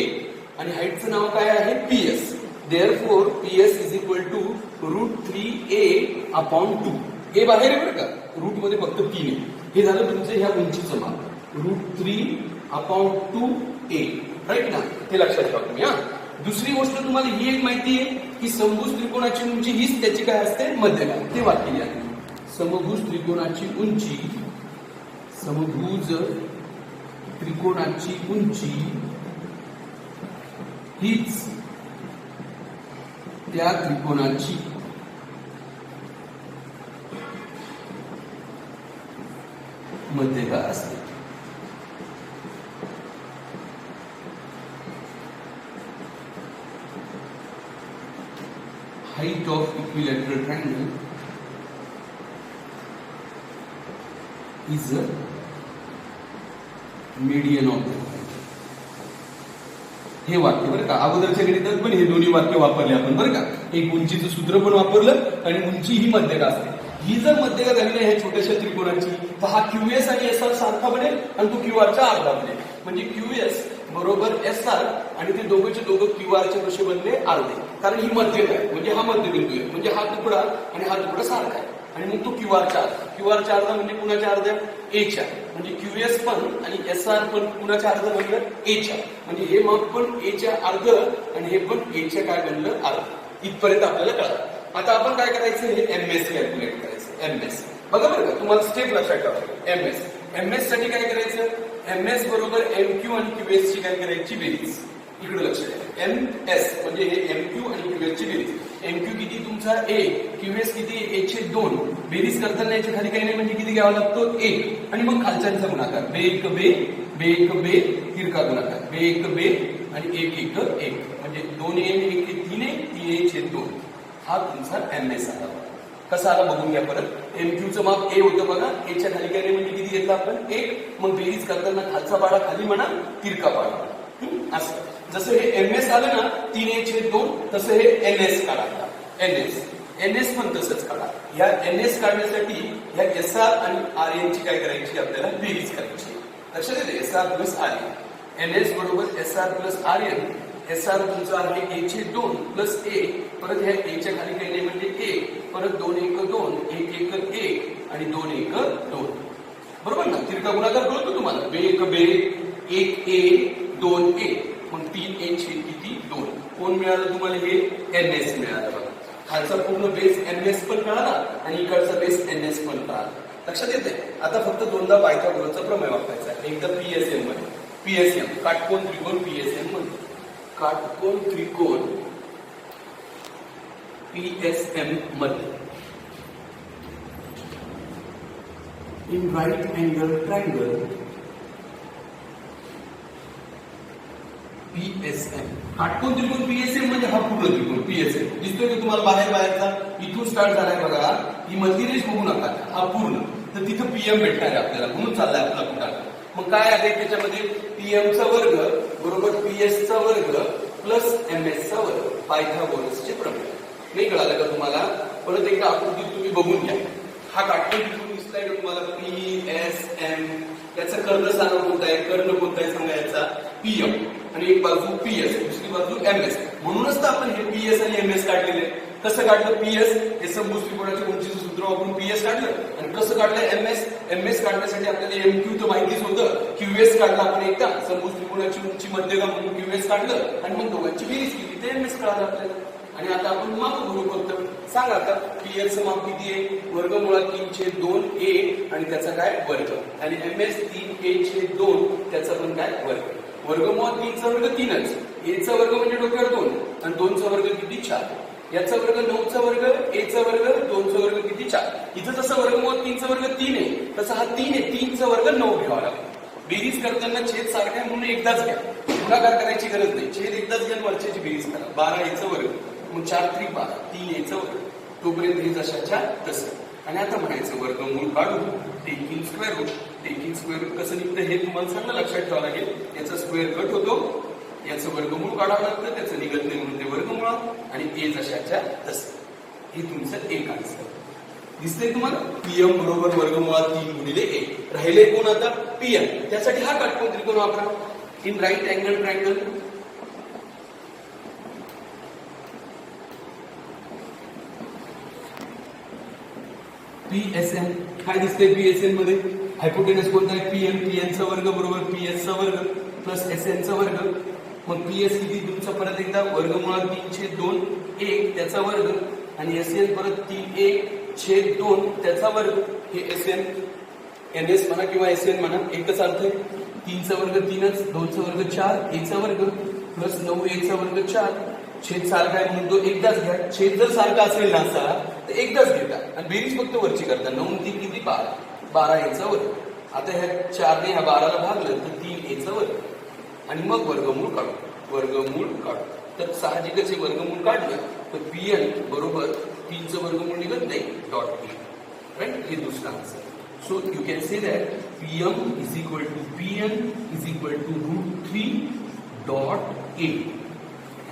आणि हाईटचं नाव काय आहे? PS. Therefore, PS is equal to √3A/2. हे बाहेर आहे बरं का, रूट मध्ये फक्त 3 आहे. हे झालं तुमचं ह्या उंचीचं माप, √3/2A. राईट ना? ते लक्षात ठेवा तुम्ही. हा, दुसरी गोष्ट तुम्हाला ही एक माहिती आहे की समभुज त्रिकोणाची उंची हीच त्याची काय असते? मध्यका. ते वाक्य लिहा. समभुज त्रिकोणाची उंची, समभुज त्रिकोणाची उंची हीच त्या त्रिकोणाची मध्यका असते. Height of equilateral triangle is median of the. हे वाक्य बरं का, अगोदरच्या गणितात पण हे दोन्ही वाक्य वापरले आपण बरं का. एक उंचीचं सूत्र पण वापरलं, आणि उंची ही मध्यका असते. ही जर मध्यका झाली नाही ह्या छोट्याशा त्रिकोणाची, तर हा QS आणि SR सारखा बनेल आणि तो QRचा अर्धा बनेल. म्हणजे QS बरोबर SR, आणि ते दोघंचे दोघं QRचे कसे बनले? अर्धे. कारण ही मध्यका आहे, म्हणजे हा मध्यबिंदू आहे, म्हणजे हा तुकडा आणि हा तुकडा सारखा आहे, आणि मग तो QRचा अर्धा. QRचा अर्धा म्हणजे कुणाच्या अर्ध्या? Aच्या. म्हणजे QS पण आणि SR पण कुणाच्या अर्ध बनलं? Aच्या. म्हणजे हे माप पण Aच्या अर्ध आणि हे पण Aच्या काय बनलं? अर्ध. इथपर्यंत आपल्याला कळलं. आता आपण काय करायचं? हे MS कॅल्क्युलेट करायचं. MS बघा बरं का, तुम्हाला स्टेप लक्षात ठेवा. MS साठी काय करायचं? MS बरोबर MQ आणि QS ची काय करायची? बेरीज. इकडे लक्ष द्या. MS म्हणजे हे MQ आणि QS ची बेरीज. MQ किती तुमचा? A. QS किती? A/2. बेरीज करताना याच्या खाली काही नाही, म्हणजे किती घ्यावा लागतो? 1. आणि मग खालच्यांचा गुणाकार, बे तिरका गुणाकार, बे आणि 1 म्हणजे 2A आणि 1 3A, 3A/2. हा तुमचा MS आला. कसा आला बघून घ्या परत. MQचं माप A होतं बघा, Aच्या खाली काय नाही म्हणजे किती घेतलं आपण? 1. मग बेरीज करताना खालचा पाडा खाली म्हणा, तिरका पाडा. असं जसं हे MS आलं ना 3A/2, तसं हे NS काढा. NS पण तसंच काढा. या NS काढण्यासाठी या SR आणि RN ची काय करायची? आपल्याला बेरीज करायची. लक्षात येते? SR plus RN. NS बरोबर SR प्लस RN. SR तुमचा आहे A चे 2 प्लस A, परत ह्या A च्या खाली काही नाही म्हणजे 1, परत 2 1 2, 1 1 1 आणि 2 1 2. बरोबर ना? तिरका गुणाकार कळतो तुम्हाला. बे 1 बे, 1 A 2 A, मग 3 A छेद किती 2. कोण मिळालं तुम्हाला? हे NS मिळालं बघा. खालचा पूर्ण बेस NS पण मिळाला आणि इकडचा बेस NS पण मिळाला. लक्षात येते? आता फक्त दोनदा पायथागोरसचा प्रमेय वापरायचा आहे. एकदा PSM मध्ये, PSM काटकोन त्रिकोण PSM मध्ये, काटकोन त्रिकोण PSM मध्ये, in right angle triangle PSM. काटकोन त्रिकोण PSM म्हणजे हा पूर्ण त्रिकोण PSM दिसतोय की तुम्हाला? बाहेरचा इथून स्टार्ट झालाय बघा, ही मधली रेष बघू नका, हा पूर्ण, तर तिथं PM भेटणार आहे आपल्याला, म्हणून चाललाय आपला कुठं. मग काय आहे त्याच्यामध्ये? PM चा वर्ग बरोबर PS चा वर्ग प्लस MS चा वर्ग, पायथागोरसचे प्रमेय. नाही कळालं का तुम्हाला? परत एकदा आकृती तुम्ही बघून घ्या. हा काटकोन त्रिकोण दिसलाय का तुम्हाला? PSM. याचं कर्ण सांगा कोणता आहे? कर्ण कोणता आहे सांगा याचा? PM. आणि एक बाजू PS, दुसरी बाजू MS. म्हणूनच तर आपण हे PS आणि MS काढलेले. कसं काढलं? PS हे समभुज त्रिकोणाच्या उंचीचं सूत्र वापरून PS काढलं. आणि कसं काढलं? MS काढण्यासाठी आपल्याला MQ तर माहितीच होतं. QS काढला आपण एकदा, समभुज त्रिकोणाची उंची मध्यगा म्हणून QS काढलं आणि मग दोघांची बेरीज केली, ते MS कळालं आपल्याला. आणि आता आपण माप करू कोणतं? सांगा आता. PS चं माप किती आहे? वर्गमुळात 3/2A आणि त्याचा काय? वर्ग. आणि MS 3A/2 त्याचा पण काय? वर्ग. वर्गमुळात 3 चा वर्ग 3च, A चा वर्ग म्हणजे डोक्यावर 2 आणि 2 चा वर्ग किती? 4. याचा वर्ग 9 चा वर्ग, A चा वर्ग 2 चा वर्ग किती? 4. इथं जसं वर्गमुळात 3 चा वर्ग 3 आहे, तसं हा 3 आहे, 3 चा वर्ग 9 घ्यावा लागतो. बेरीज करताना छेद सारखा आहे म्हणून एकदाच घ्या, गुणाकार करायची गरज नाही. छेद एकदाच घ्या, वरच्याची बेरीज करा. 12 A चा वर्ग, मग 4 3 12, 3 A चा वर्ग, तोपर्यंत हे जशाच्या तसं. आणि आता म्हणायचं वर्गमूळ काढू, taking square root. Taking square root कसं निघतं हे तुम्हाला चांगलं लक्षात ठेवावं लागेल. याचा स्क्वेअर कट होतो, याचं वर्गमूळ काढावं लागतं, त्याचं निघत नाही म्हणून ते वर्गमूळ, आणि A जशाच्या तसं. हे तुमचं एक आन्सर दिसतंय तुम्हाला? PM बरोबर वर्गमुळात 3/A. राहिले कोण आता? PM. त्यासाठी हा काटकोन त्रिकोण वापरा, in right angle triangle. PSM काय दिसतंय? PSM मध्ये हायपोटेनस कोणता आहे? PM. PN चा वर्ग बरोबर PS चा वर्ग प्लस SN चा वर्ग. मग PS किती तुमचा? परत एकदा वर्गमुळात 3/2A त्याचा वर्ग आणि SN परत 3A/2 त्याचा वर्ग. हे SN NS म्हणा किंवा SN म्हणा, एकच अर्थ आहे. 3 चा वर्ग 3च, 2 चा वर्ग 4, A चा वर्ग प्लस 9A चा वर्ग 4. छेद सारखा आहे म्हणून तो एकदाच घ्या. छेद जर सारखा असेल ना असा तर एकदाच घेता आणि बेरीज फक्त वरची करता. 9 3 किती? 12, 12A चा वर्ग. आता ह्या 4 ने ह्या 12 ला भागलं तर 3A चा वर्ग आणि मग वर्गमूळ काढू. वर्गमूळ काढू तर साहजिकच हे वर्गमूळ काढलं तर PN बरोबर 3 चं वर्गमूळ निघत नाही, डॉट P. राईट? हे दुसरं answer. So you can say that PM is equal to PN is equal to √3 dot A,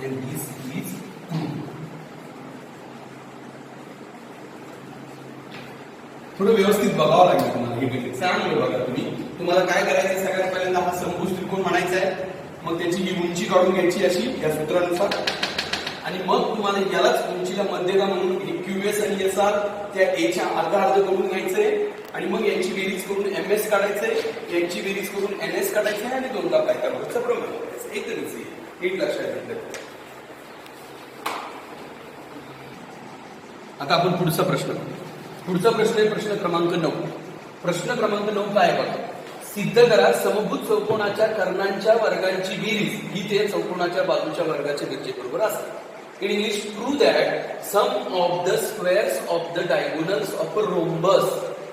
and this is true. थोडं व्यवस्थित बघावं लागेल तुम्हाला हे गणित. चांगलं बघा तुम्ही. तुम्हाला काय करायचं? सगळ्यात पहिल्यांदा हा समभुज त्रिकोण म्हणायचा आहे, मग त्याची ही उंची काढून घ्यायची अशी या सूत्रानुसार, आणि मग तुम्हाला यालाच उंचीला मध्यगा म्हणून QS आणि SR त्या A च्या अर्धा अर्ध करून घ्यायचंय आणि मग यांची बेरीज करून MS काढायचंय, यांची बेरीज करून NS काढायचंय आणि दोनदा पायथागोरसचा प्रमेय वापरायचा. एकदमच नीट लक्षात घेतलं. आता आपण पुढचा प्रश्न आहे प्रश्न क्रमांक 9. प्रश्न क्रमांक 9 काय बघा? सिद्ध करा समभुज चौकोनाच्या कर्णांच्या वर्गांची बेरीज ही ते चौकोनाच्या बाजूच्या वर्गाच्या बेरजेबरोबर असते. In English, prove that sum of the squares of the diagonals of a rhombus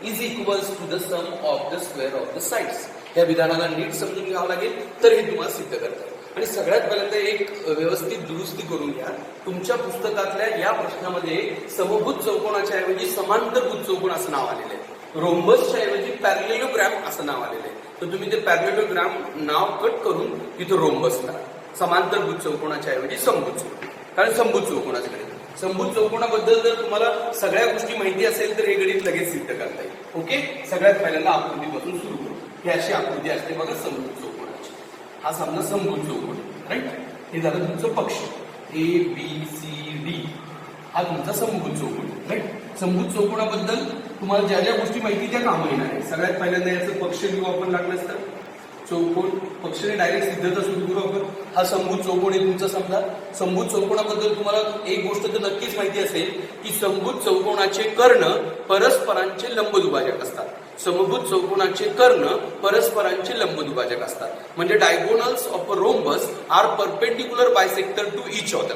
is equals to the sum of the square of the sides. या विधानाला नीट समजून घ्यावं लागेल तर हे तुम्हाला सिद्ध करता. आणि सगळ्यात पहिल्यांदा एक व्यवस्थित दुरुस्ती करून घ्या. तुमच्या पुस्तकातल्या या प्रश्नामध्ये समभुज चौकोनाच्या ऐवजी समांतरभुज चौकोन असं नाव आलेलं आहे. रोम्बसच्या ऐवजी पॅरलेलोग्राम असं नाव आलेलं आहे. तर तुम्ही ते पॅरलेलोग्राम नाव कट करून तिथं रोम्बस करा. समांतरभुज चौकोनाच्या ऐवजी समभुज चौकोन, कारण समभुज चौकोनाचं गणित. समभुज चौकोनाबद्दल जर तुम्हाला सगळ्या गोष्टी माहिती असेल तर हे गणित लगेच सिद्ध करता येईल. ओके, सगळ्यात पहिल्यांदा आकृतीपासून सुरू करू. ही अशी आकृती असते बघा समभुज चौकोनाची. हा समजा समभुज चौकोन, राईट? हे झालं तुमचं पक्ष. ABCD हा तुमचा समभुज चौकोन, राईट. समभुज चौकोनाबद्दल तुम्हाला ज्या ज्या गोष्टी माहिती त्या कामं येणार आहे. सगळ्यात पहिल्यांदा याचं पक्ष लिहू आपण लागलं तर चौकोन. पक्षाने डायरेक्ट सिद्धता सुरू करू आपण. हा समभुज चौकोन आहे तुमचा. समजा समभुज चौकोनाबद्दल तुम्हाला एक गोष्ट तर नक्कीच माहिती असेल की समभुज चौकोनाचे कर्ण परस्परांचे लंबदुभाजक असतात. समभुज चौकोनाचे कर्ण परस्परांचे लंबदुभाजक असतात. म्हणजे diagonals of a rhombus are perpendicular bisector to each other,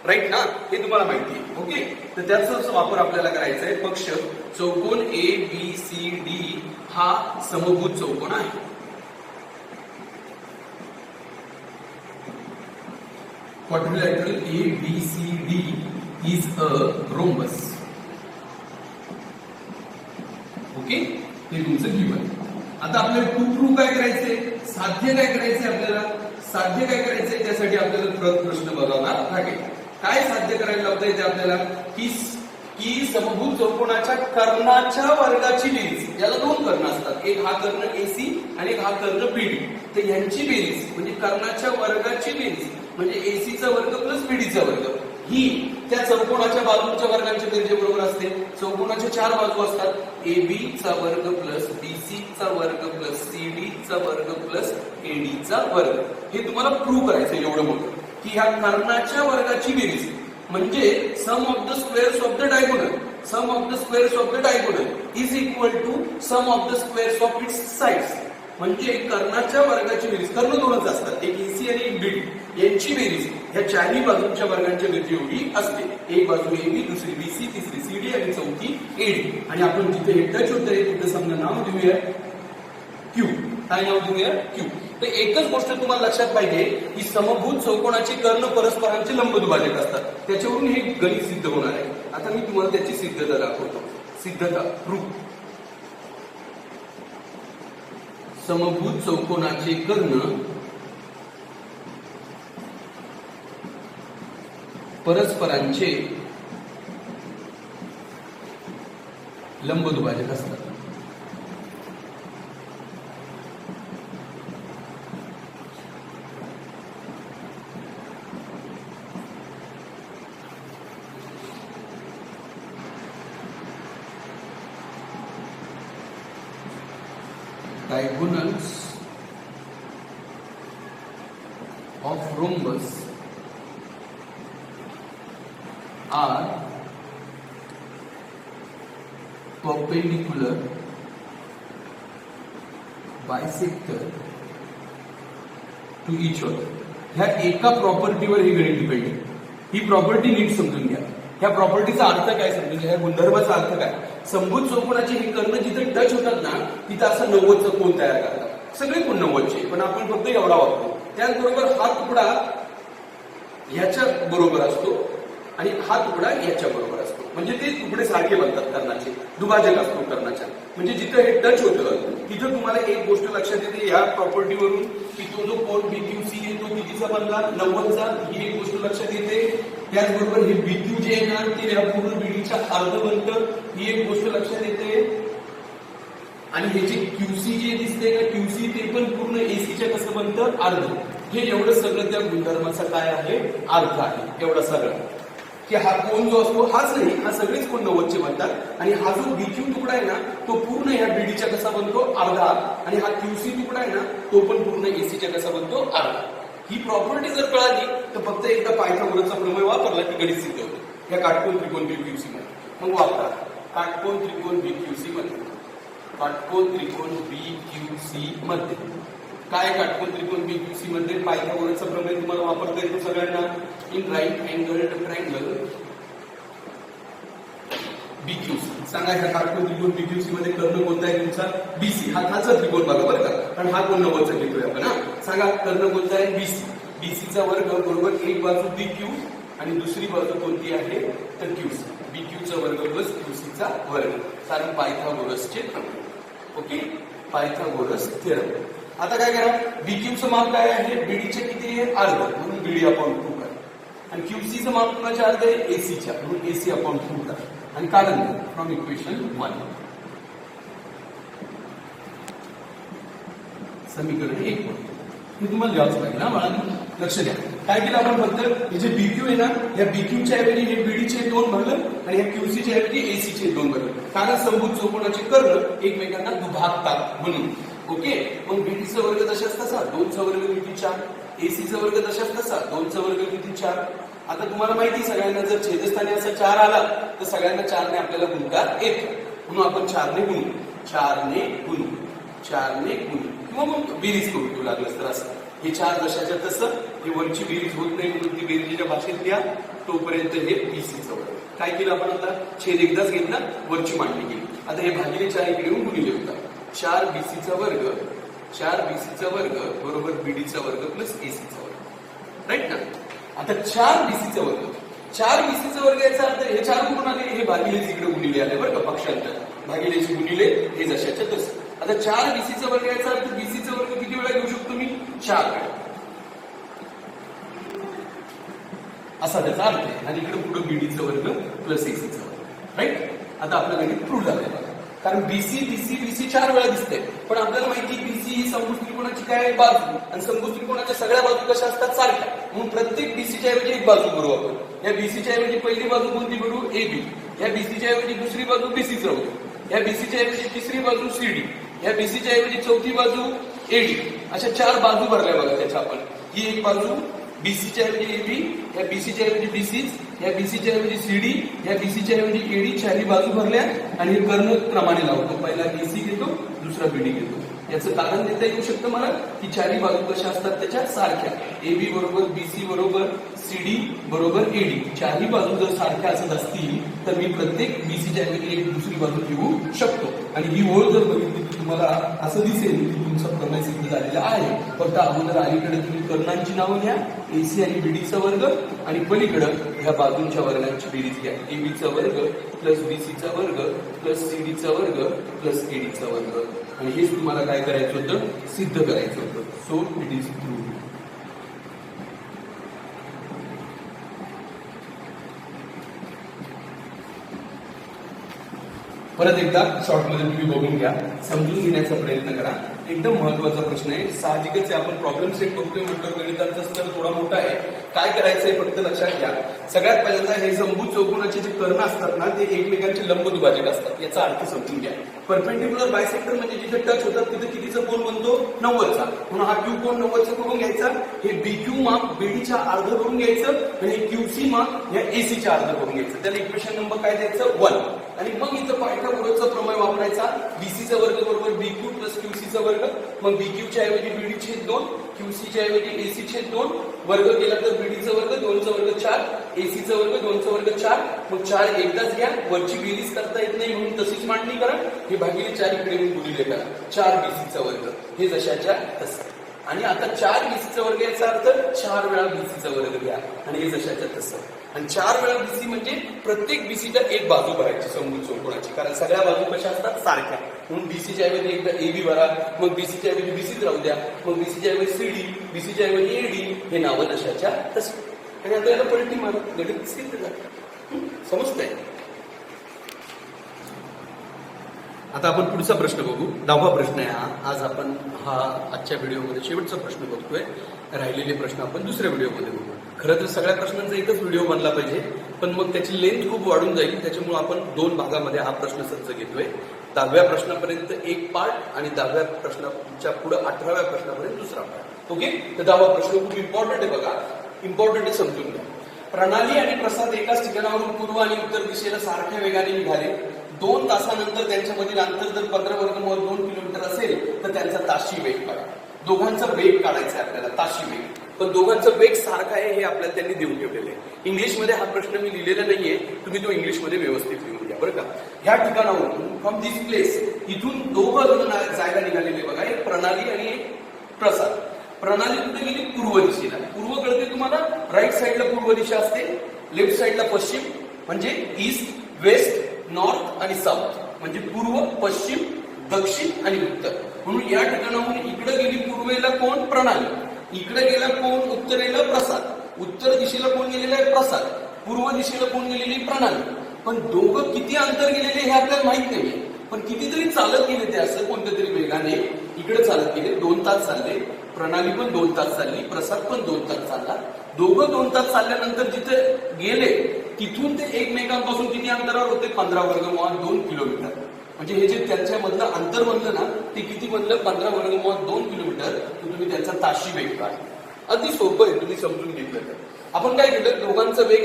right ना. हे तुम्हाला माहिती आहे. ओके, तर त्याचाच वापर आपल्याला करायचा आहे. पक्ष चौकोन ABCD हा समभुज चौकोन आहे. Quadrilateral ABCD is a rhombus. Okay, हे तुमचं गिवन. आता आपल्याला टू प्रूव्ह काय करायचंय, साध्य काय करायचंय, आपल्याला साध्य काय करायचंय त्यासाठी आपल्याला प्रश्न बघावा लागेल. काय साध्य करायला लावता येते आपल्याला की समभुज चौकोनाच्या कर्णाच्या वर्गाची बेरीज. याला दोन कर्ण असतात, एक हा कर्ण AC आणि एक हा कर्ण BD. तर यांची बेरीज म्हणजे कर्णाच्या वर्गाची बेरीज म्हणजे ACचा वर्ग प्लस BDचा वर्ग ही त्या चौकोनाच्या बाजूच्या वर्गांच्या बेरजेबरोबर असते. चौकोनाच्या 4 बाजू असतात. ABचा वर्ग प्लस BCचा वर्ग प्लस CD चा वर्ग प्लस ADचा वर्ग. हे तुम्हाला प्रूव्ह करायचं एवढं मोठं की ह्या कर्णाच्या वर्गाची बेरीज म्हणजे sum of the squares of the diagonal. Sum of the squares of the diagonal is equal to sum of the squares of its sides. म्हणजे कर्णाच्या वर्गाची बेरीज, कर्ण दोनच असतात, एक AC आणि एक BD. यांची बेरीज ह्या चारही बाजूंच्या वर्गांच्या बेरजी एवढी असते. एक बाजू AB, दुसरी BC, तिसरी CD आणि चौथी AD. आणि आपण जिथे हे टच होतंय तिथे समजा नाव देऊया Q. काय नाव देऊया? Q. तर एकच गोष्ट तुम्हाला लक्षात पाहिजे की समभुज चौकोनाचे कर्ण परस्परांचे लंबदुभाजक असतात. त्याच्यावरून हे गणित सिद्ध होणार आहे. आता मी तुम्हाला त्याची सिद्धता दाखवतो. सिद्धता प्रूफ. समभुज चौकोनाचे कर्ण परस्परांचे लंबदुभाजक असतात. Diagonals of rhombus are perpendicular bisector to each other. ह्या एका प्रॉपर्टीवर हे गणित डिपेंड आहे. ही प्रॉपर्टी नीट समजून घ्या. ह्या प्रॉपर्टीचा अर्थ काय समजून घ्या. ह्या गुणधर्माचा अर्थ काय. समभुज चौकोनाचे हे कर्ण जिथे टच होतात ना तिथं असं 90चा कोन तयार करतात. सगळे कोण 90चे, पण आपण फक्त एवढा वापरतो. त्याचबरोबर हा तुकडा ह्याच्या बरोबर असतो आणि हा तुकडा याच्या बरोबर असतो. म्हणजे ते तुकडे सारखे बनतात कर्णाचे, दुभाजक असतो कर्णाच्या. म्हणजे जिथं हे टच होतं तिथं तुम्हाला एक गोष्ट लक्षात येते या प्रॉपर्टीवरून की तो जो कोन BQC आहे तो कितीचा बनला, 90चा. ही एक गोष्ट लक्षात येते. त्याचबरोबर हे BQ जे आहे ना ते या पूर्ण BDच्या अर्ध बनतं. ही एक गोष्ट लक्षात येते. आणि हे जे QC जे दिसते का QC ते पण पूर्ण ACच्या कसं बनतं, अर्ध. हे एवढं सगळं त्या गुणधर्माचा काय आहे, अर्थ आहे. एवढं सगळं की हा कोन जो असतो हाच नाही, हा सगळेच कोन 90चे बनतात. आणि हा जो BQ तुकडा आहे ना तो पूर्ण ह्या BDच्या कसा बनतो, अर्धा. आणि हा QC तुकडा आहे ना तो पण पूर्ण ACच्या कसा बनतो, अर्धा. ही प्रॉपर्टी जर कळाली तर फक्त एकदा पायथागोरसचा प्रमेय वापरला की गणित सिद्ध होतो. या काटकोन त्रिकोण BQC मध्ये मग वापरा. काटकोन त्रिकोण BQC मध्ये, काटकोन त्रिकोण BQC मध्ये काय, काटकोन त्रिकोण BQC मध्ये पायथागोरसचा प्रमेय तुम्हाला वापरता येतो सगळ्यांना. In right angled triangle BQC. सांगा ह्या काटकोन त्रिकोण BQC मध्ये कर्ण कोणता आहे तुमचा, BC. हा खालचा त्रिकोण बघा बरं का, कारण हा कोण 90चा घेतोय आपण. सांगा कर्ण कोणता आहे, BC. BCचा वर्ग बरोबर एक बाजू BQ आणि दुसरी बाजू कोणती आहे तर QC. BQचा वर्ग प्लस QCचा वर्ग, कारण पायथागोरसचे प्रमेय. Okay, Pythagoras theorem. आता काय करा, BQचं माप काय आहे, BDचे किती आहे, अर्ध, म्हणून BD अपॉन 2 करा. आणि QCचं माप कुणाच्या अर्ध आहे, ACच्या, म्हणून AC अपॉन 2 करा. आणि काढून फ्रॉम इक्वेशन 1 समीकरण 1. हे तुम्हाला द्यावंच पाहिजे ना बाळांनो. लक्ष द्या. काय केलं आपण फक्त हे जे बीक्यू आहे ना, या बीक्यूच्या ऐवजी हे बीडीचे 2 भरलं आणि या क्यूसीच्या ऐवजी एसीचे 2 भरलं. कारण समभुज चौकोनाचे कर्ण एकमेकांना दुभागतात म्हणून. ओके. मग बीडीचा वर्ग तशाच तसा 2चा वर्ग किती 4, एसीचा वर्ग तशाच तसा 2चा वर्ग किती 4. आता तुम्हाला माहिती सगळ्यांना जर छेदस्थानी असा 4 आला तर सगळ्यांना 4ने आपल्याला गुणता येतो. म्हणून आपण 4ने गुणू, 4ने गुणू, 4ने गुणू किंवा मग बेरीज करू तू लागलं तर असं. हे 4 जशाच्या तसं, हे वरची बेरीज होत नाही म्हणून ती बेरीजच्या भाषेत घ्या. तोपर्यंत हे बीसीचं वर्ग. काय केलं आपण आता, छेद एकदाच घेतला, वरची मांडणी केली. आता हे भागिले 4 इकडे येऊन गुणिले होता. 4 बीसीचा वर्ग, 4 बीसीचा वर्ग बरोबर बीडीचा वर्ग प्लस एसीचा वर्ग. राईट ना. आता 4 बीसीचा वर्ग, 4 बीसीचा वर्ग याचा अर्थ हे 4 कुठून आले, हे भागिले इकडे गुणिले आले बरं का, पक्षांतर भागिलेचे गुणिले हे जशाच्या तसं. आता 4 बीसीचा वर्ग याचा अर्थ बीसीचा वर्ग किती वेळा घेऊ शकतो मी, 4 वेळा, असा त्याचा अर्थ आहे. आणि इकडे पुढे बीडीचा वर्ग प्लस एसीचा वर्ग. राईट. आता आपलं गणित प्रूव्ह झालंय बघा. कारण बीसी बीसी बीसी 4 वेळा दिसते, पण आपल्याला माहिती बीसी ही समभुज त्रिकोणाची काय बाजू, आणि समभुज त्रिकोणाच्या सगळ्या बाजू कशा असतात, सारख्या. म्हणून प्रत्येक बीसीच्या ऐवजी एक बाजू भरू आपण. या बीसीच्या ऐवजी पहिली बाजू कोणती भरू, एबी. या बीसीच्या ऐवजी दुसरी बाजू बीसीच राहू. या बीसीच्या ऐवजी तिसरी बाजू सीडी. या बीसीच्या ऐवजी चौथी बाजू एडी. अशा 4 बाजू भरल्या बघा त्याच्या आपण. ही एक बाजू बीसीच्या ऐवजी एबी, या बीसीच्या ऐवजी बीसीच, या बीसीच्या ऐवजी सीडी, या बीसीच्या ऐवजी एडी. 4ही बाजू भरल्या आणि हे कर्ण क्रमाने लावतो. पहिला एसी घेतो, दुसरा बीडी घेतो. याचं कारण देता येऊ शकतं मला की 4ही बाजू कशा असतात त्याच्या सारख्या. एबी बरोबर बीसी बरोबर सीडी बरोबर एडी. 4ही बाजू जर सारख्या असत असतील तर मी प्रत्येक बीसीच्या ऐवजी एक दुसरी बाजू घेऊ शकतो. आणि ही ओळ जर बघितली तर तुम्हाला असं दिसेल की तुमचा प्रमेय सिद्ध झालेला आहे. फक्त अगोदर अलीकडे तुम्ही कर्णांची नावं घ्या, एसी आणि बीडीचा वर्ग, आणि पलीकडं ह्या बाजूंच्या वर्गांची बेरीज घ्या. एबीचा वर्ग प्लस बीसीचा वर्ग प्लस सीडीचा वर्ग प्लस एडीचा वर्ग. आणि हेच तुम्हाला काय करायचं होतं, सिद्ध करायचं होतं. So it is prove. परत एकदा शॉर्टमध्ये तुम्ही बघून घ्या, समजून घेण्याचा प्रयत्न करा. एकदम महत्वाचा प्रश्न आहे. साहजिकच आहे, आपण प्रॉब्लेम सेट बघतोय म्हटलं गणिताचा स्तर थोडा मोठा आहे. काय करायचंय फक्त लक्षात घ्या. सगळ्यात पहिल्यांदा हे समभुज चौकोनाचे जे कर्ण असतात ना ते एकमेकांचे लंब दुभाजक असतात. याचा अर्थ समजून घ्या. परपेंडिक्युलर बायसेक्टर म्हणजे जिथे टच होतात तिथे कितीचा कोन बनतो, 90चा. म्हणून हा क्यू कोन 90चा करून घ्यायचा. हे बीक्यू माप बीडीच्या अर्ध करून घ्यायचं आणि हे क्यूसी माप या एसीच्या अर्ध करून घ्यायचं. त्याला इक्वेशन नंबर काय द्यायचं, 1. आणि मग इथं पायथागोरसचा प्रमेय वापरायचा. बीसीचा वर्ग बरोबर बीक्यू प्लस क्यूसीचा वर्ग. मग बीक्यूच्या ऐवजी बीडी छेद 2, क्यूसीच्या ऐवजी एसी छेद 2. वर्ग केला तर बीडीचा वर्ग 2चा वर्ग 4, एसीचा वर्ग 2चा वर्ग 4. मग 4 एकदाच घ्या, वरची बेरीज करता येत नाही म्हणून तशीच मांडणी करा. हे भागिले 4 इकडे गुणिले करा. 4 बीसीचा वर्ग हे जशाच्या तसं. आणि आता 4 बीसीचा वर्ग याचा अर्थ 4 वेळा बीसीचा वर्ग घ्या आणि हे जशाच्या तसं. आणि 4 वेळा बीसी म्हणजे प्रत्येक बीसीच्या एक बाजू भरायची समभुज चौकोनाची. कारण सगळ्या बाजू कशा असतात, सारख्या. म्हणून बीसीच्या ऐवजी एकदा एबी भरा, मग बीसीच्या ऐवजी बीसीच राहू द्या, मग बीसीच्या ऐवजी सीडी, बीसीच्या ऐवजी एडी. हे नावं तशाच्या तसं. आणि आता याला पलटी मारा, गणित सिद्ध झालं. समजतंय. आता आपण पुढचा प्रश्न बघू. 10वा प्रश्न आहे हा. आज आपण हा आजच्या व्हिडिओमध्ये शेवटचा प्रश्न बघतोय. राहिलेले प्रश्न आपण दुसऱ्या व्हिडिओमध्ये बघू. खरं तर सगळ्या प्रश्नांचा एकच व्हिडिओ बनला पाहिजे, पण मग त्याची लेंथ खूप वाढून जाईल. त्याच्यामुळे आपण 2 भागामध्ये हा प्रश्न सज्ज घेतोय. 10व्या प्रश्नापर्यंत एक पार्ट आणि 10व्या प्रश्नाच्या पुढे 18व्या प्रश्नापर्यंत दुसरा पार्ट. ओके. तर 10वा प्रश्न खूप इम्पॉर्टंट आहे बघा. इम्पॉर्टंट आहे, समजून घ्या. प्रणाली आणि प्रसाद एकाच ठिकाणावरून पूर्व आणि उत्तर दिशेला सारख्या वेगाने निघाले. 2 तासानंतर त्यांच्यामधील अंतर जर 15 वर्गमूळ 2 किलोमीटर असेल तर त्यांचा ताशी वेग काढा. दोघांचा वेग काढायचा आहे आपल्याला, ताशी वेग. पण दोघांचा वेग सारखा आहे हे आपल्याला त्यांनी देऊन ठेवलेलं आहे. इंग्लिशमध्ये हा प्रश्न मी लिहिलेला नाहीये, तुम्ही तो इंग्लिशमध्ये व्यवस्थित लिहून घ्या बरं का. ह्या ठिकाणावरून फ्रॉम दिस प्लेस, इथून दोघं जण जायला निघालेले बघा. एक प्रणाली आणि एक प्रसाद. प्रणाली कुठे गेली, पूर्व दिशेला. पूर्व कळते तुम्हाला, राईट साईडला पूर्व दिशा असते, लेफ्ट साईडला पश्चिम म्हणजे ईस्ट, वेस्ट, नॉर्थ आणि साऊथ. म्हणजे पूर्व, पश्चिम, दक्षिण आणि उत्तर. म्हणून या ठिकाणाहून इकडे गेली पूर्वेला कोण, प्रणाली. इकडे गेला कोण, उत्तरेला प्रसाद. उत्तर दिशेला कोण गेलेला आहे, प्रसाद. पूर्व दिशेला कोण गेलेली, प्रणाली. पण दोघं किती अंतर गेलेले हे आपल्याला माहित नाही. पण कितीतरी चालत गेले ते, असं कोणत्या तरी वेगाने इकडे चालत गेले. 2 तास चालले, प्रणाली पण 2 तास चालली, प्रसाद पण 2 तास चालला. दोघं 2 तास चालल्यानंतर जिथे गेले तिथून ते एकमेकांपासून किती अंतरावर होते? 15√2 किलोमीटर. म्हणजे हे जे त्यांच्यामधलं अंतर बनलं ना, ते किती बनलं? 15√2 किलोमीटर. तुम्ही त्यांचा ताशी वेग काढा. अगदी सोपं आहे, तुम्ही समजून घेतलं तर. आपण काय केलं, दोघांचा वेग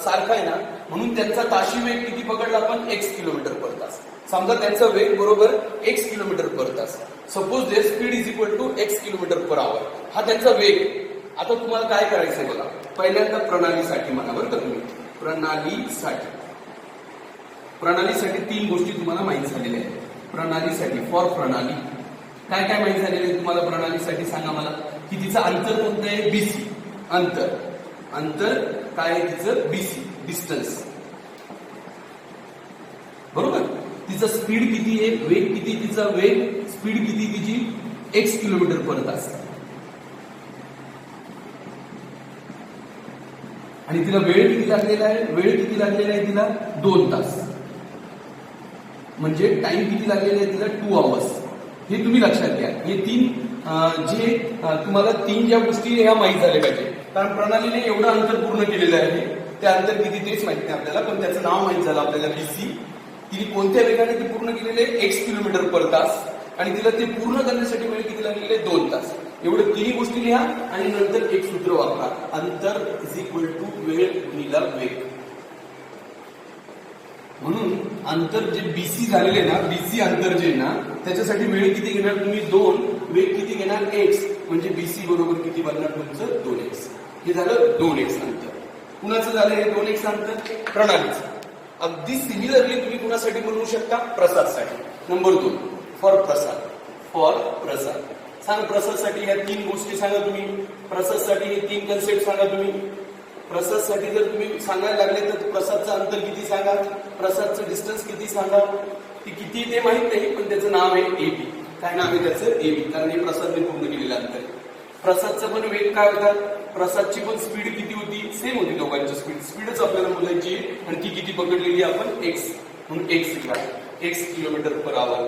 सारखा आहे ना, म्हणून त्यांचा ताशी वेग किती पकडला आपण? x किलोमीटर पर तास. समजा त्यांचा वेग बरोबर x किलोमीटर पर तास. Suppose their speed is equal to x kilometre per hour. हा त्यांचा वेग. आता तुम्हाला काय करायचंय बघा, पहिल्यांदा प्रणालीसाठी म्हणा बरं का तुम्ही. प्रणालीसाठी 3 गोष्टी तुम्हाला माहित झालेल्या आहेत. प्रणालीसाठी, फॉर प्रणाली काय काय माहित झालेलं आहे तुम्हाला प्रणालीसाठी? सांगा मला. की तिचं अंतर कोणतं आहे? BC. अंतर काय आहे तिचं? BC, distance. बरोबर. तिचा स्पीड किती आहे? वेग किती तिचा? वेग, स्पीड किती तिची? x किलोमीटर पर तास. आणि तिला वेळ किती लागलेला आहे? वेळ किती लागलेला आहे तिला? 2 तास. म्हणजे टाइम किती लागलेला आहे तिला? 2 आवर्स. हे तुम्ही लक्षात घ्या. हे 3 जे तुम्हाला 3 ज्या गोष्टी ह्या माहीत झाल्या पाहिजे. कारण प्रणालीने एवढं अंतर पूर्ण केलेलं आहे. ते अंतर किती तेच माहित नाही आपल्याला, पण त्याचं नाव माहित झालं आपल्याला, BC. तिने कोणत्या वेगाने ते पूर्ण केलेले? x किलोमीटर पर तास. आणि तिला ते पूर्ण करण्यासाठी वेळ किती लागलेले? 2 तास. एवढं 3 गोष्टी लिहा आणि नंतर एक सूत्र वापरा. अंतर इज इक्वल टू वेळ गुणिला वेग. म्हणून अंतर जे BC झालेले ना, BC अंतर जे ना, त्याच्यासाठी वेळ किती घेणार तुम्ही? 2. वेग किती घेणार? x. म्हणजे BC बरोबर किती बनणार तुमचं? 2x. हे झालं 2x अंतर. कुणाचं झालं हे 2x अंतर? प्रणालीचं. अगदी सिमिलरली तुम्ही कुणासाठी बनवू शकता? प्रसादसाठी. नंबर 2 फॉर प्रसाद. सांगा प्रसादसाठी ह्या 3 गोष्टी सांगा तुम्ही. प्रसादसाठी हे 3 कन्सेप्ट सांगा तुम्ही. प्रसादसाठी जर तुम्ही सांगायला लागले तर प्रसादचं अंतर किती सांगा, प्रसादचं डिस्टन्स किती सांगा. ती किती ते माहित नाही, पण त्याचं नाव आहे AB. काय नाव आहे त्याचं? AB. कारण हे प्रसादने पूर्ण केलेलं अंतर. प्रसादचं पण वेग काय होता? प्रसादची पण स्पीड किती होती? सेम होती दोघांची स्पीड. स्पीडच आपल्याला मोजायची आणि ती किती पकडलेली आपण? x. म्हणून x kilometre per hour.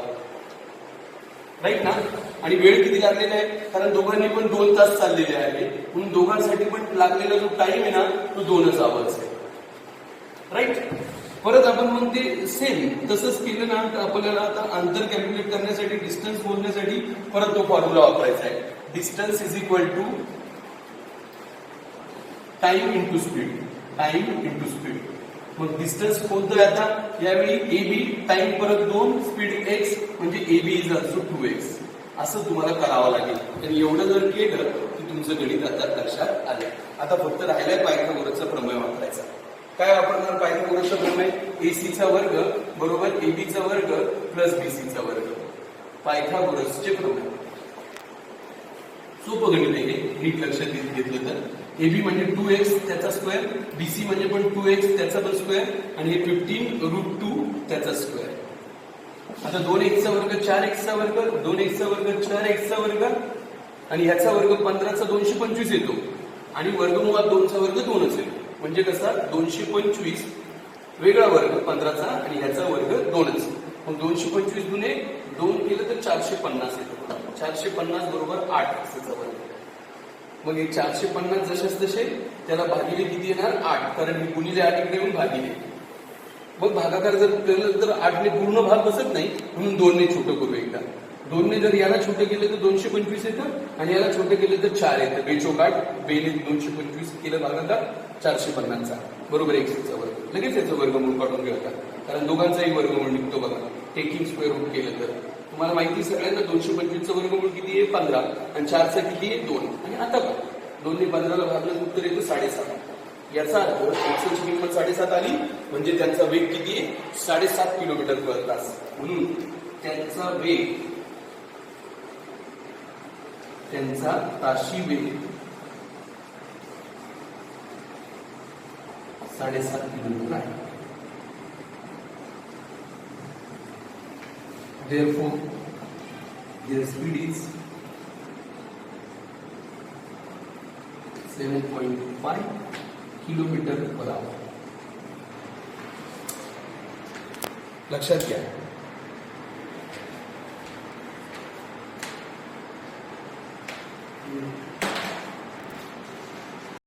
Right ना. आणि वेळ किती लागलेला आहे? कारण दोघांनी पण 2 तास चाललेले आहे, म्हणून दोघांसाठी पण लागलेला जो टाइम आहे ना, तो 2 आवर्स आहे. राईट. परत आपण मग ते सेम तसंच केलं ना, तर आपल्याला आता अंतर कॅल्क्युलेट करण्यासाठी, डिस्टन्स मोजण्यासाठी परत तो फॉर्म्युला वापरायचा आहे. Distance is equal to time into speed. मग डिस्टन्स कोणतं आहे आता? यावेळी AB, टाइम परत 2, स्पीड x, म्हणजे AB इज ऑल्सो 2x. असं तुम्हाला करावं लागेल. आणि एवढं जर केलं की तुमचं गणित आता लक्षात आलं. आता फक्त राहिलाय पायथागोरसचा प्रमेय वापरायचा. काय वापरणार पायथागोरसचा प्रमेय? AC चा वर्ग बरोबर AB चा वर्ग प्लस BC चा वर्ग. पायथागोरसचे प्रमेय. सोपं गणित आहे हे, नीट लक्षात घेतलं तर. AB म्हणजे 2x त्याचा स्क्वेअर, BC म्हणजे पण 2x त्याचा पण स्क्वेअर, आणि हे 15√2 त्याचा स्क्वेअर. आता 2x चा वर्ग 4x चा वर्ग, 2x चा वर्ग 4x चा वर्ग, आणि ह्याचा वर्ग 15चा 225 येतो, आणि वर्गमुळात 2 चा वर्ग 2च येतो. म्हणजे कसा? 225 वेगळा वर्ग 15चा आणि ह्याचा वर्ग 2च. मग 225 गुणे 2 केलं तर 450 येतो. 450 बरोबर 8 चा वर्ग. मग हे 450 जसेच तसे त्याला भागिले किती येणार? 8. कारण हे गुणिले 8 इकडे येऊन भागिले. मग भागाकार जर केलं तर 8ने पूर्ण भाग बसत नाही, म्हणून 2ने छोटं करू एकदा. 2ने जर याला छोटं केलं तर 225 येतं, आणि याला छोटं केलं तर 4 येतं. बेचोक 8, बेने 225 केलं भागाकार 450चा बरोबर x चा वर्ग. लगेच याचं वर्गमूळ काढून घेऊया, कारण दोघांचाही वर्गमूळ निघतो बघा. टेकिंग स्क्वेअर रूट केलं तर तुम्हाला माहिती सगळ्यांना 225चं वर्गमूळ किती आहे? 15, आणि 4चा किती आहे? 2. आणि आता बघा 2ने 15ला भागलं उत्तर येतं 7.5. याचा अर्थ x ची किंमत 7.5 आली, म्हणजे त्यांचा वेग किती आहे? 7.5 किलोमीटर पर तास. म्हणून त्यांचा वेग, त्यांचा ताशी वेग 7.5 किलोमीटर आहे. Therefore, their speed is 7.5 kilometre per आवर. लक्षात घ्या.